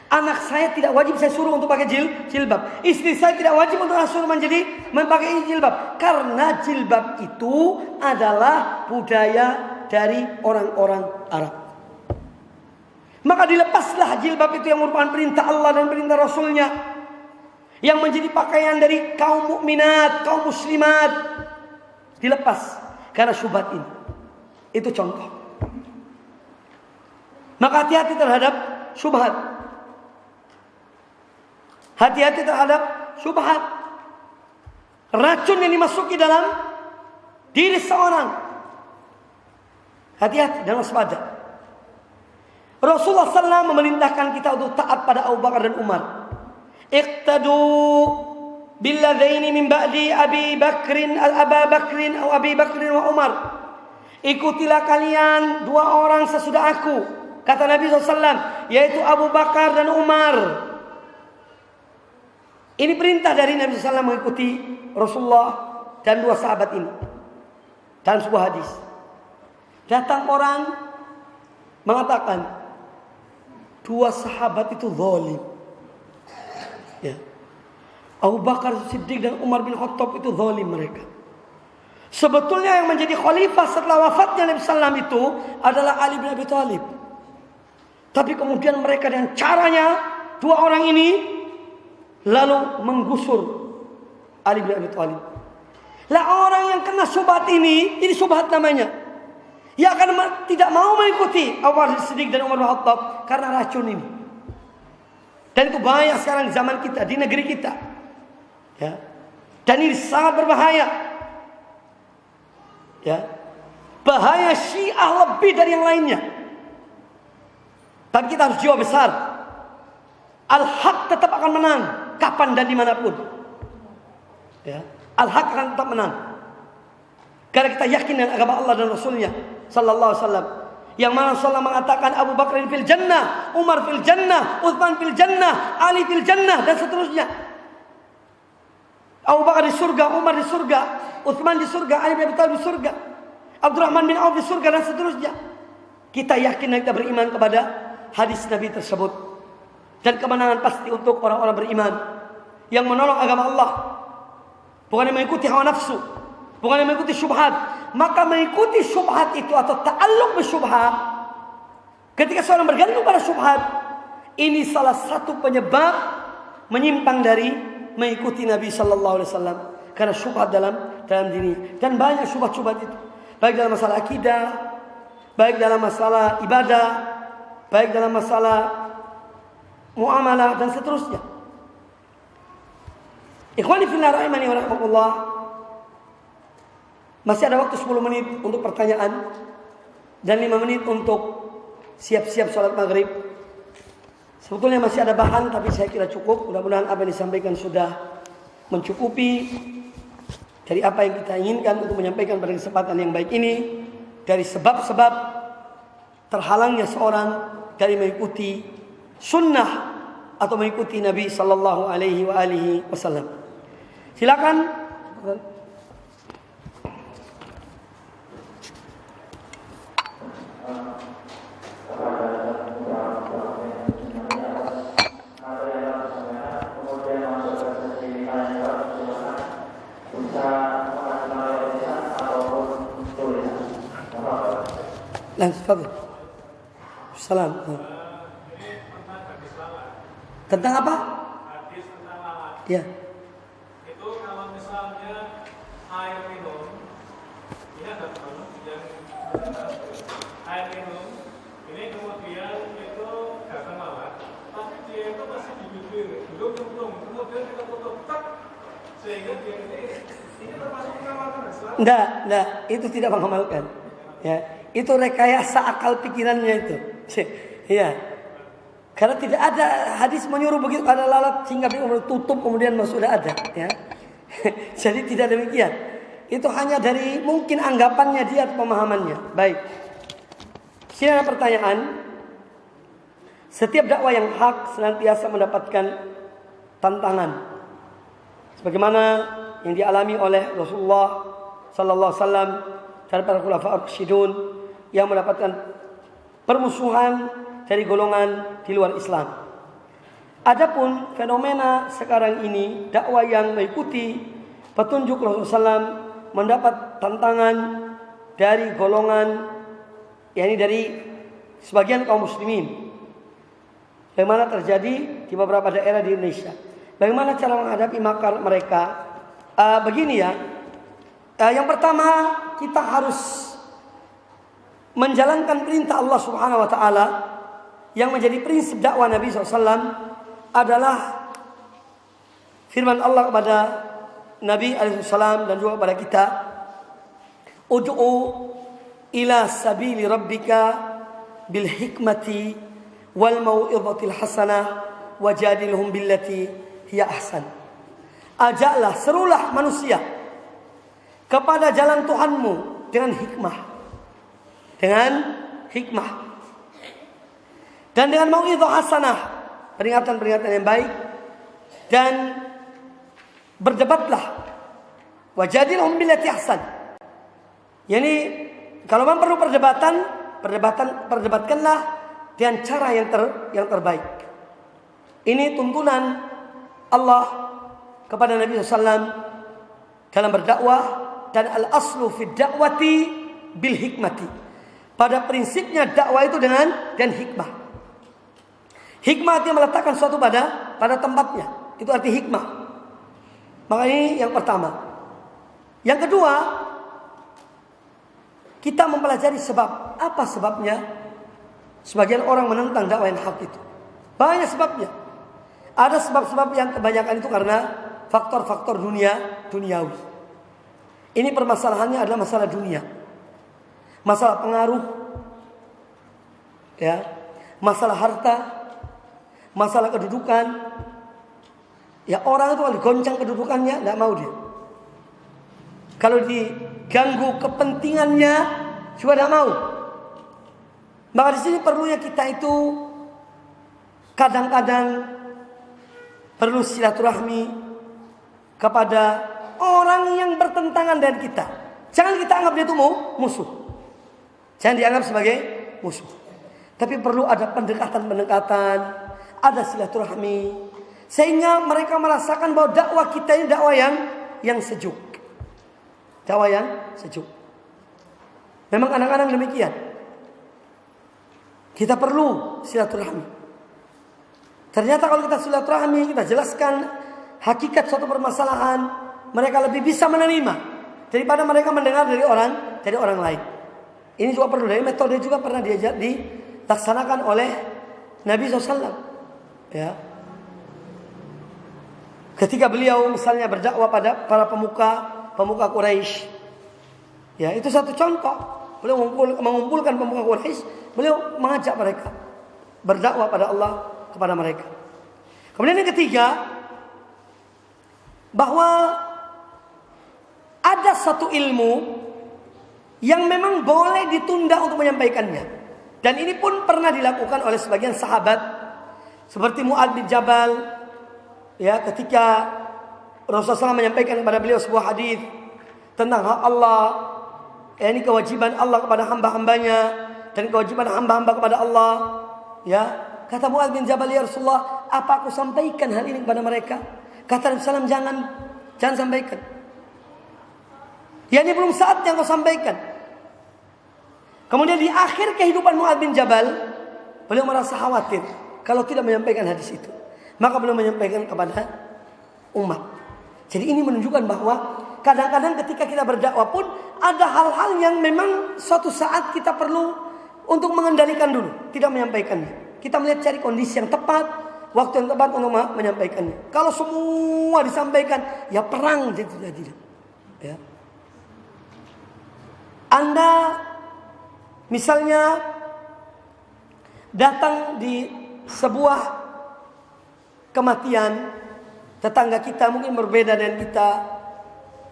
Anak saya tidak wajib saya suruh untuk pakai jilbab. Istri saya tidak wajib untuk saya suruh memakai jilbab. Karena jilbab itu adalah budaya dari orang-orang Arab. Maka dilepaslah jilbab itu yang merupakan perintah Allah dan perintah Rasulnya, yang menjadi pakaian dari kaum mukminat, kaum muslimat. Dilepas karena syubhat ini. Itu contoh. Maka hati-hati terhadap syubhat. Hati-hati terhadap syubhat. Racun yang dimasuki dalam diri seorang. Hati-hati dan waspada. Rasulullah SAW memerintahkan kita untuk taat pada Abu Bakar dan Umar. Iqtadu billadzaini min ba'di Abi Bakrin atau Abi Bakrin wa Umar. Ikutilah kalian 2 orang sesudah aku, kata Nabi SAW, yaitu Abu Bakar dan Umar. Ini perintah dari Nabi SAW mengikuti Rasulullah dan 2 sahabat ini. Dalam sebuah hadis, datang orang mengatakan 2 sahabat itu zalim. Ya. Abu Bakar Siddiq dan Umar bin Khattab itu zalim mereka. Sebetulnya yang menjadi khalifah setelah wafatnya Nabi SAW itu adalah Ali bin Abi Thalib. Tapi kemudian mereka dengan caranya 2 orang ini lalu menggusur Ali bin Abi Thalib. Lah orang yang kena syubhat ini syubhat namanya. Ya akan tidak mau mengikuti Abu Bakar Siddiq dan Umar bin Khattab karena racun ini. Dan itu banyak sekarang di zaman kita, di negeri kita. Ya. Dan ini sangat berbahaya. Ya. Bahaya Syiah lebih dari yang lainnya. Tapi kita harus jiwa besar. Al-haq tetap akan menang kapan dan dimanapun. Ya. Al-haq akan tetap menang. Karena kita yakin dengan agama Allah dan Rasulnya sallallahu alaihi wasallam. Yang mana Rasulullah mengatakan Abu Bakar fil jannah, Umar fil jannah, Utsman fil jannah, Ali fil jannah, dan seterusnya. Abu Bakar di surga, Umar di surga, Utsman di surga, Ali bin Abi Thalib di surga, Abdurrahman bin Auf di surga, dan seterusnya. Kita yakin dan kita beriman kepada hadis Nabi tersebut. Dan kemenangan pasti untuk orang-orang beriman yang menolong agama Allah. Bukan yang mengikuti hawa nafsu, bukan yang mengikuti syubhat. Maka mengikuti syubhat itu atau ta'alluq bersyubhat, ketika seorang bergantung pada syubhat, ini salah satu penyebab menyimpang dari mengikuti Nabi sallallahu alaihi wasallam. Karena syubhat dalam diri. Dan banyak syubhat-syubhat itu, baik dalam masalah akidah, baik dalam masalah ibadah, baik dalam masalah muamalah, dan seterusnya. Ikhwani fillah rahimani wa rahmatullah. Masih ada waktu 10 menit untuk pertanyaan dan 5 menit untuk siap-siap sholat maghrib. Sebetulnya masih ada bahan, tapi saya kira cukup. Mudah-mudahan apa yang disampaikan sudah mencukupi dari apa yang kita inginkan untuk menyampaikan pada kesempatan yang baik ini. Dari sebab-sebab terhalangnya seorang dari mengikuti sunnah atau mengikuti Nabi sallallahu alaihi wasallam. Silakan. Langsung. Salam. Tentang apa? Hadis tentang lalat. Ya. Itu kalau misalnya air minum, ini ada teman yang air minum, ini kemudian itu datang lalat, tapi dia itu masih di bibir, belum nyemplung, kemudian kita tutup tak, sehingga dia ini termasuk pengamalkan Islam. Enggak, itu tidak mengamalkan. Ya, itu rekayasa akal pikirannya itu. Iya. Karena tidak ada hadis menyuruh begitu ada lalat sehingga tutup kemudian sudah ada, ya. Jadi tidak demikian. Itu hanya dari mungkin anggapannya dia atau pemahamannya. Baik. Sini ada pertanyaan. Setiap dakwah yang hak senantiasa mendapatkan tantangan. Sebagaimana yang dialami oleh Rasulullah sallallahu alaihi wasallam dan para khulafaur rasyidun yang mendapatkan permusuhan dari golongan di luar Islam. Adapun fenomena sekarang ini, dakwah yang mengikuti petunjuk Rasulullah SAW mendapat tantangan dari golongan, yakni dari sebagian kaum muslimin. Bagaimana terjadi di beberapa daerah di Indonesia. Bagaimana cara menghadapi makar mereka? Begini ya. Yang pertama, kita harus menjalankan perintah Allah Subhanahu wa taala yang menjadi prinsip dakwah Nabi SAW adalah firman Allah kepada Nabi SAW dan juga kepada kita, ud'u ila sabili rabbika bil hikmati wal mau'izatil hasanah wajadilhum billati hiya ahsan. Ajaklah, serulah manusia kepada jalan Tuhanmu dengan hikmah. Dengan hikmah. Dan dengan mau'izah hasanah, peringatan-peringatan yang baik, dan berdebatlah. Wajadilhum billati ahsan. Yani kalau memang perlu perdebatkanlah dengan cara yang terbaik. Ini tuntunan Allah kepada Nabi SAW dalam berdakwah, dan al-aslu fi dakwati bil hikmati. Pada prinsipnya dakwah itu dengan hikmah. Hikmah artinya meletakkan sesuatu pada tempatnya. Itu arti hikmah. Maka ini yang pertama. Yang kedua, kita mempelajari sebab. Apa sebabnya? Sebagian orang menentang dakwah yang hak itu. Banyak sebabnya. Ada sebab-sebab yang kebanyakan itu karena faktor-faktor duniawi. Ini permasalahannya adalah masalah dunia. Masalah pengaruh. Ya. Masalah harta. Masalah kedudukan. Ya, orang itu kalau digoncang kedudukannya tidak mau dia. Kalau diganggu kepentingannya juga tidak mau. Maka di sini perlunya kita itu kadang-kadang perlu silaturahmi kepada orang yang bertentangan dengan kita. Jangan kita anggap dia itu musuh. Jangan dianggap sebagai musuh. Tapi perlu ada pendekatan-pendekatan, ada silaturahmi, sehingga mereka merasakan bahwa dakwah kita ini dakwah yang sejuk. Dakwah yang sejuk. Memang kadang-kadang demikian. Kita perlu silaturahmi. Ternyata kalau kita silaturahmi, kita jelaskan hakikat suatu permasalahan, mereka lebih bisa menerima daripada mereka mendengar dari orang lain. Ini juga perlu. Dari metode juga pernah dilaksanakan oleh Nabi SAW. Ya. Ketika beliau misalnya berdakwah pada para pemuka Quraisy, ya itu satu contoh. Beliau mengumpulkan pemuka Quraisy, beliau mengajak mereka berdakwah pada Allah kepada mereka. Kemudian yang ketiga, bahwa ada satu ilmu yang memang boleh ditunda untuk menyampaikannya. Dan ini pun pernah dilakukan oleh sebagian sahabat, seperti Mu'adz bin Jabal. Ya, ketika Rasulullah SAW menyampaikan kepada beliau sebuah hadis tentang hak Allah, ini kewajiban Allah kepada hamba-hambanya dan kewajiban hamba-hamba kepada Allah. Ya, kata Mu'adz bin Jabal, ya Rasulullah, apa aku sampaikan hal ini kepada mereka? Kata Rasulullah SAW, jangan sampaikan. Ya, ini belum saatnya kau sampaikan. Kemudian di akhir kehidupan Mu'adz bin Jabal, beliau merasa khawatir kalau tidak menyampaikan hadis itu. Maka beliau menyampaikan kepada umat. Jadi ini menunjukkan bahwa kadang-kadang ketika kita berdakwah pun ada hal-hal yang memang suatu saat kita perlu untuk mengendalikan dulu, tidak menyampaikannya. Kita melihat cari kondisi yang tepat, waktu yang tepat untuk menyampaikannya. Kalau semua disampaikan, ya perang jadi. Ya. Anda misalnya datang di sebuah kematian, tetangga kita mungkin berbeda dengan kita,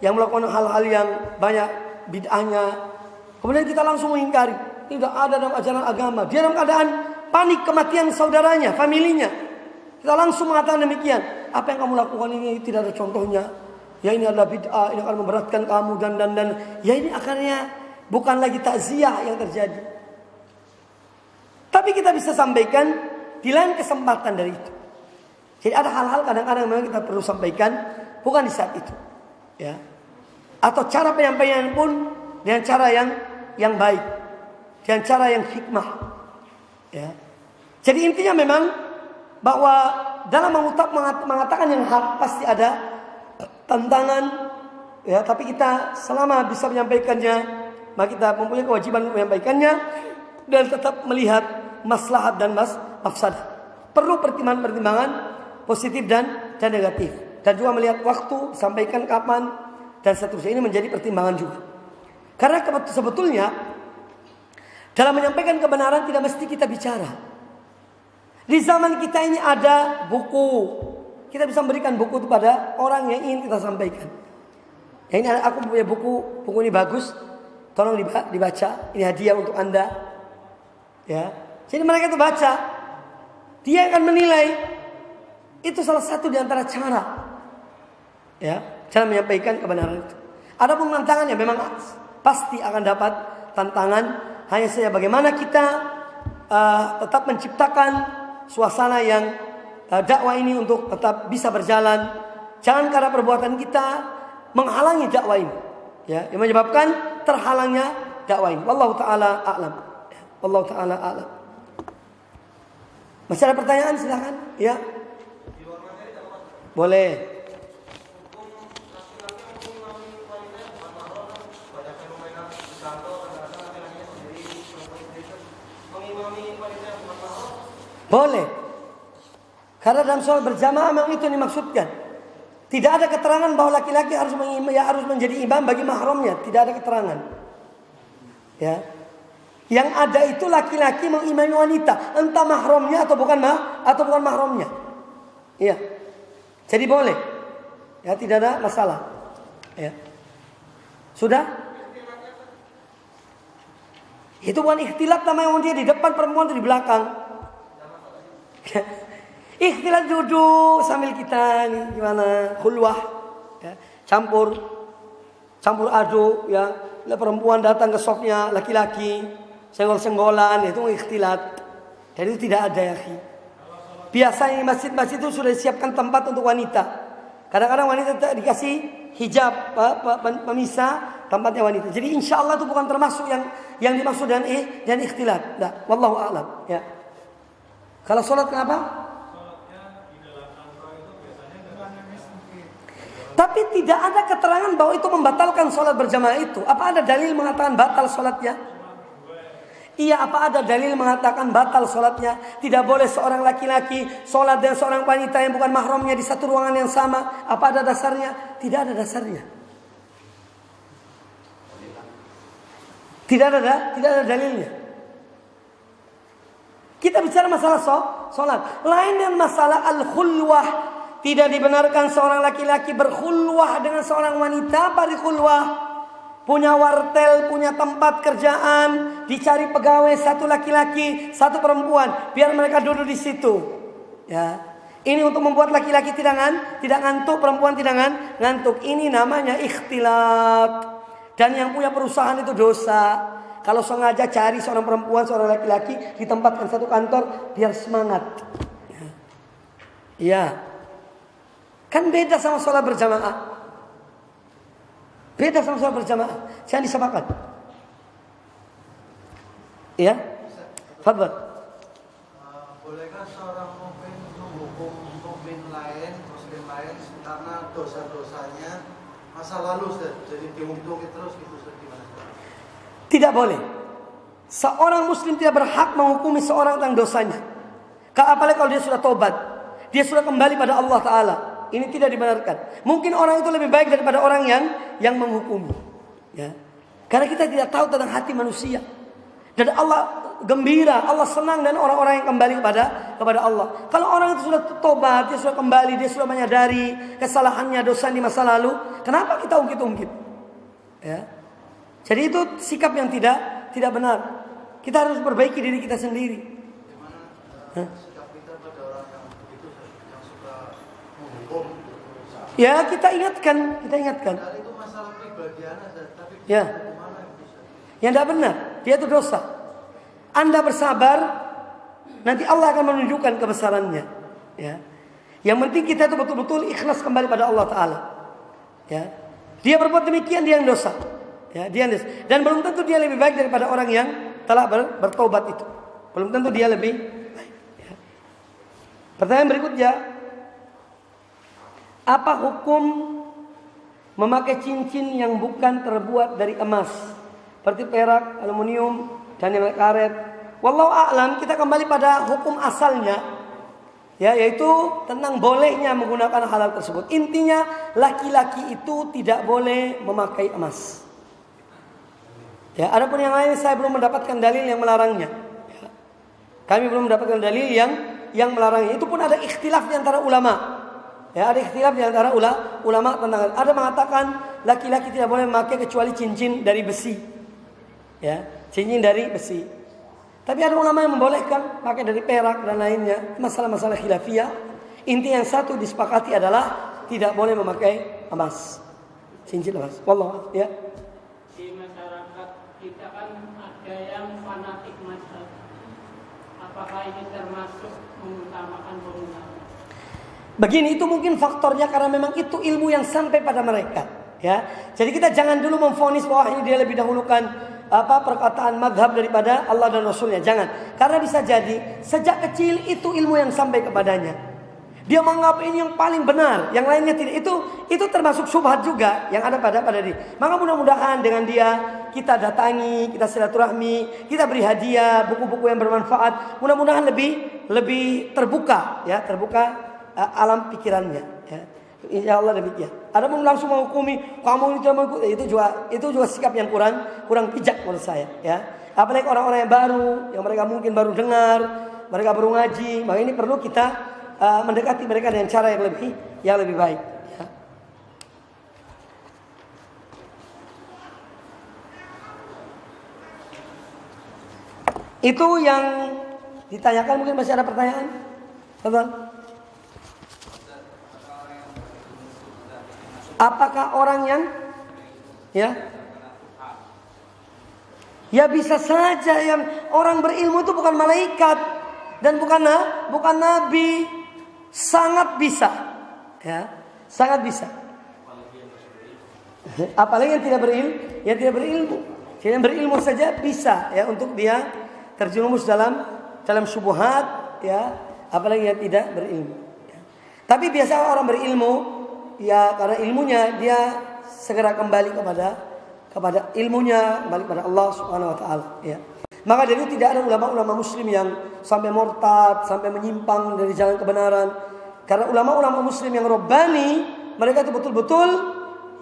yang melakukan hal-hal yang banyak bid'ahnya, kemudian kita langsung mengingkari, tidak ada dalam ajaran agama. Dia dalam keadaan panik kematian saudaranya, familinya, kita langsung mengatakan demikian. Apa yang kamu lakukan ini tidak ada contohnya. Ya, ini adalah bid'ah, ini akan memberatkan kamu dan. Ya, ini akhirnya bukan lagi takziah yang terjadi. Tapi kita bisa sampaikan di lain kesempatan dari itu. Jadi ada hal-hal kadang-kadang memang kita perlu sampaikan, bukan di saat itu. Ya. Atau cara penyampaian pun dengan cara yang baik, dengan cara yang hikmah. Ya. Jadi intinya memang bahwa dalam mengatakan yang hak pasti ada tantangan. Ya, tapi kita selama bisa menyampaikannya, maka kita mempunyai kewajiban untuk menyampaikannya dan tetap melihat maslahat dan mafsadah. Perlu pertimbangan-pertimbangan positif dan negatif, dan juga melihat waktu, sampaikan kapan dan seterusnya. Ini menjadi pertimbangan juga. Karena sebetulnya dalam menyampaikan kebenaran tidak mesti kita bicara. Di zaman kita ini ada buku, kita bisa memberikan buku kepada orang yang ingin kita sampaikan. Ya, ini aku punya buku ini bagus, tolong dibaca, ini hadiah untuk Anda. Ya, jadi mereka itu baca, dia akan menilai. Itu salah satu di antara cara, ya, cara menyampaikan kebenaran itu. Adapun tantangannya memang pasti akan dapat tantangan. Hanya saja bagaimana kita tetap menciptakan suasana yang dakwah ini untuk tetap bisa berjalan. Jangan karena perbuatan kita menghalangi dakwah ini, ya, yang menyebabkan terhalangnya dakwah ini. Wallahu taala a'lam. Wallahu taala a'lam. Masih ada pertanyaan, silakan. Ya. Boleh. Boleh. Karena dalam sholat berjamaah memang itu yang dimaksudkan. Tidak ada keterangan bahwa laki-laki harus menjadi imam bagi mahramnya. Tidak ada keterangan. Ya. Yang ada itu laki-laki mengimami wanita, entah mahramnya atau bukan mahramnya. Iya. Jadi boleh. Ya, tidak ada masalah. Ya. Sudah? Itu bukan ikhtilat namanya, dia di depan, perempuan itu di belakang. Ikhtilat duduk sambil kita nih gimana? Khulwah. Ya. Campur aduk ya. Perempuan datang ke sofnya laki-laki, senggol-senggolan, itu ikhtilat. Dan itu tidak ada ya. Biasanya masjid-masjid itu sudah disiapkan tempat untuk wanita. Kadang-kadang wanita dikasih hijab pemisah tempatnya wanita. Jadi insya Allah itu bukan termasuk yang dimaksud dan ikhtilat. Nah, wallahu a'lam. Ya. Kalau sholat kenapa? Sholatnya di dalam kantor itu biasanya dengan mungkin. Tapi tidak ada keterangan bahwa itu membatalkan sholat berjamaah itu. Apa ada dalil mengatakan batal sholatnya? Iya, apa ada dalil mengatakan batal sholatnya? Tidak boleh seorang laki-laki sholat dengan seorang wanita yang bukan mahramnya di satu ruangan yang sama. Apa ada dasarnya? Tidak ada dasarnya. Tidak ada dalilnya. Kita bicara masalah sholat. Lain dengan masalah al-khulwah. Tidak dibenarkan seorang laki-laki berkhulwah dengan seorang wanita. Apa di khulwah? Punya wartel, punya tempat kerjaan, dicari pegawai satu laki-laki, satu perempuan, biar mereka duduk di situ. Ya, ini untuk membuat laki-laki tidak ngantuk, perempuan tidak ngantuk. Ini namanya ikhtilat. Dan yang punya perusahaan itu dosa. Kalau sengaja cari seorang perempuan, seorang laki-laki ditempatkan satu kantor, biar semangat. Ya, kan beda sama sholat berjamaah. Beda sama sholat berjamaah. Jangan disamakan. Iya? Fadhal. Bolehkah seorang mukmin menghukum mukmin lain, muslim lain karena dosa-dosanya masa lalu, Ustaz? Jadi dihukum terus gitu, Ustaz, gimana? Tidak boleh. Seorang muslim tidak berhak menghukumi seorang tentang dosanya. Apalagi kalau dia sudah tobat, dia sudah kembali pada Allah Ta'ala. Ini tidak dibenarkan. Mungkin orang itu lebih baik daripada orang yang menghukumi. Ya. Karena kita tidak tahu tentang hati manusia. Dan Allah gembira, Allah senang dan orang-orang yang kembali kepada Allah. Kalau orang itu sudah tobat, dia sudah kembali, dia sudah menyadari kesalahannya, dosa di masa lalu, kenapa kita ungkit-ungkit? Ya. Jadi itu sikap yang tidak benar. Kita harus perbaiki diri kita sendiri. Sikap kita pada orang yang begitu, yang suka menghukum. Ya, kita ingatkan. Padahal itu masalah pribadiana, tapi Ya. gimana itu? Yang tidak benar, dia itu dosa. Anda bersabar, nanti Allah akan menunjukkan kebesarannya. Ya. Yang penting kita itu betul-betul ikhlas kembali pada Allah Ta'ala. Ya. Dia berbuat demikian, dia yang dosa. Ya, dia yang dosa. Dan belum tentu dia lebih baik daripada orang yang telah bertobat itu. Belum tentu dia lebih baik. Ya. Pertanyaan berikutnya, apa hukum memakai cincin yang bukan terbuat dari emas, seperti perak, aluminium, dan yang karet? Wallahu a'lam, kita kembali pada hukum asalnya, ya, yaitu tentang bolehnya menggunakan halal tersebut. Intinya laki-laki itu tidak boleh memakai emas. Ya, adapun yang lain saya belum mendapatkan dalil yang melarangnya. Ya. Kami belum mendapatkan dalil yang melarangnya. Itu pun ada ikhtilaf di antara ulama. Ya, ada ikhtilaf di antara ulama tentang. Ada mengatakan laki-laki tidak boleh memakai kecuali cincin dari besi. Ya, cincin dari besi. Tapi ada ulama yang membolehkan pakai dari perak dan lainnya. Masalah-masalah khilafiyah. Inti yang satu disepakati adalah tidak boleh memakai emas. Cincin emas. Wallah, ya. Di masyarakat kita kan ada yang fanatik mazhab. Apakah ini termasuk mengutamakan penggunaan? Begini, itu mungkin faktornya karena memang itu ilmu yang sampai pada mereka. Ya, jadi kita jangan dulu memvonis bahwa ini dia lebih dahulukan perkataan madhab daripada Allah dan Rasulnya. Jangan, karena bisa jadi sejak kecil itu ilmu yang sampai kepadanya. Dia menganggap ini yang paling benar, yang lainnya tidak. Itu termasuk syubhat juga yang ada pada dia. Maka mudah-mudahan dengan dia kita datangi, kita silaturahmi, kita beri hadiah buku-buku yang bermanfaat. Mudah-mudahan lebih terbuka, ya, alam pikirannya. Ya. Insya Allah demikian. Ada pun langsung menghukumi kamu ini tidak mengikuti, itu juga sikap yang kurang bijak menurut saya. Ya. Apalagi orang-orang yang baru, yang mereka mungkin baru dengar, mereka baru ngaji, maka ini perlu kita mendekati mereka dengan cara yang lebih baik. Ya. Itu yang ditanyakan, mungkin masih ada pertanyaan? Betul? Apakah orang yang ya bisa saja yang orang berilmu itu bukan malaikat dan bukan nabi, sangat bisa, ya, sangat bisa. Apalagi yang tidak berilmu, yang berilmu saja bisa ya untuk dia terjerumus dalam syubhat, ya, apalagi yang tidak berilmu. Ya. Tapi biasa orang berilmu, ya karena ilmunya dia segera kembali kepada ilmunya, kembali kepada Allah Subhanahu wa taala, ya. Maka dari itu tidak ada ulama-ulama muslim yang sampai murtad, sampai menyimpang dari jalan kebenaran. Karena ulama-ulama muslim yang rabbani, mereka itu betul-betul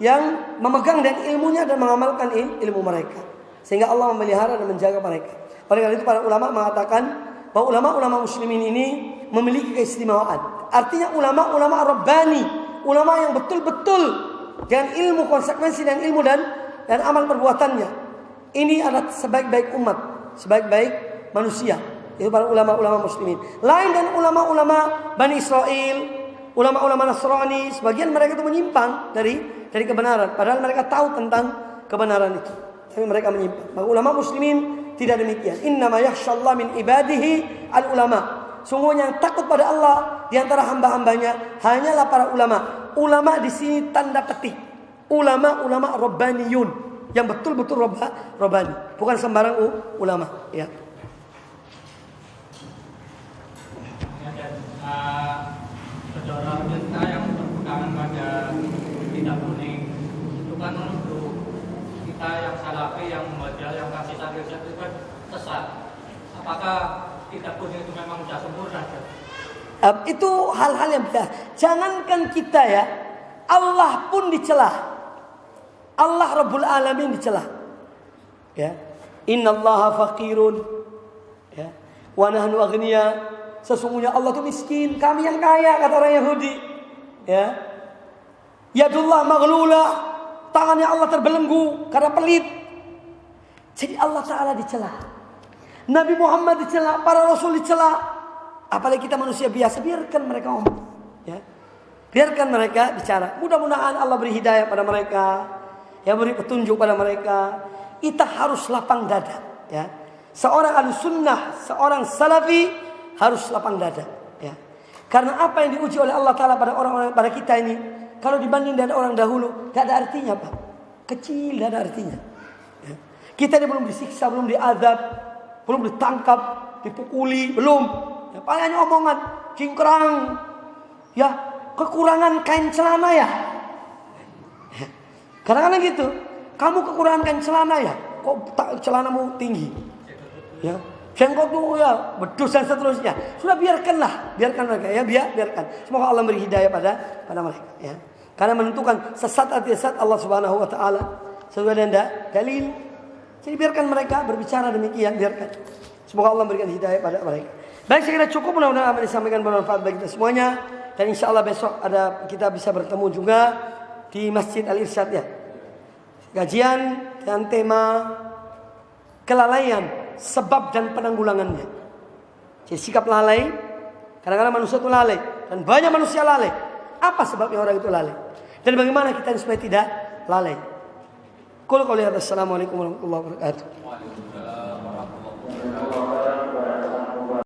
yang memegang dan ilmunya dan mengamalkan ilmu mereka. Sehingga Allah memelihara dan menjaga mereka. Oleh karena itu para ulama mengatakan bahwa ulama-ulama muslimin ini memiliki keistimewaan. Artinya ulama-ulama rabbani, ulama yang betul-betul dengan ilmu, konsekuensi dan ilmu dan amal perbuatannya. Ini adalah sebaik-baik umat, sebaik-baik manusia. Itu para ulama-ulama muslimin. Lain dan ulama-ulama Bani Israel, ulama-ulama Nasrani, sebagian mereka itu menyimpang dari kebenaran. Padahal mereka tahu tentang kebenaran itu, tapi mereka menyimpang. Maka ulama muslimin tidak demikian. Innama yakhshallah min ibadihi al-ulama. Sungguhnya yang takut pada Allah di antara hamba-hambanya hanyalah para ulama. Ulama di sini tanda petik. Ulama rabbaniyun, yang betul-betul rabbani, bukan sembarang ulama, ya. Saudara kita yang berpegangan pada kitab kuning itu kan menuduh kita yang salafi, yang membaca, yang kasih tarikh itu kan sesat. Apakah kitab kuning itu memang sudah sempurna? Itu hal-hal yang biasa. Jangankan kita ya, Allah pun dicela. Allah Rabbul Alamin dicela. Ya. Innallaha faqirun, ya, wa nahnu aghniya. Sesungguhnya Allah itu miskin, kami yang kaya, kata orang Yahudi. Ya. Yadullah maghlulah, tangannya Allah terbelenggu karena pelit. Jadi Allah Ta'ala dicela. Nabi Muhammad dicela, para Rasul dicela. Apalagi kita manusia biasa, biarkan mereka ngomong. Ya. Biarkan mereka bicara. Mudah-mudahan Allah beri hidayah pada mereka, yang beri petunjuk pada mereka. Kita harus lapang dada, ya. Seorang ahlussunnah, seorang salafi harus lapang dada, ya. Karena apa yang diuji oleh Allah Ta'ala pada orang-orang, pada kita ini, kalau dibanding dengan orang dahulu, tidak ada artinya, Pak. Kecil, tidak ada artinya, ya. Kita ini belum disiksa, belum diazab, belum ditangkap, dipukuli, belum, ya. Paling hanya omongan cingkrang, ya, kekurangan kain celana ya. Kadang-kadang gitu, kamu kekurangan kain celana ya, kok celanamu tinggi, ya, jengkotmu ya, bedus dan seterusnya. Sudah biarkan mereka, ya, biarkan. Semoga Allah beri hidayah pada mereka, ya. Karena menentukan sesat atau sesat Allah Subhanahu Wa Taala sesuai dengan dalil. Jadi biarkan mereka berbicara demikian, biarkan. Semoga Allah berikan hidayah pada mereka. Baik, saya kira cukup, mudah-mudahan apa yang disampaikan bermanfaat bagi kita semuanya. Dan insya Allah besok kita bisa bertemu juga di Masjid Al-Irsyad, ya. Kajian dengan tema kelalaian, sebab dan penanggulangannya. Jadi sikap lalai, kadang-kadang manusia itu lalai dan banyak manusia lalai. Apa sebabnya orang itu lalai? Dan bagaimana kita supaya tidak lalai? Qul qouli hadza, assalamualaikum warahmatullahi wabarakatuh.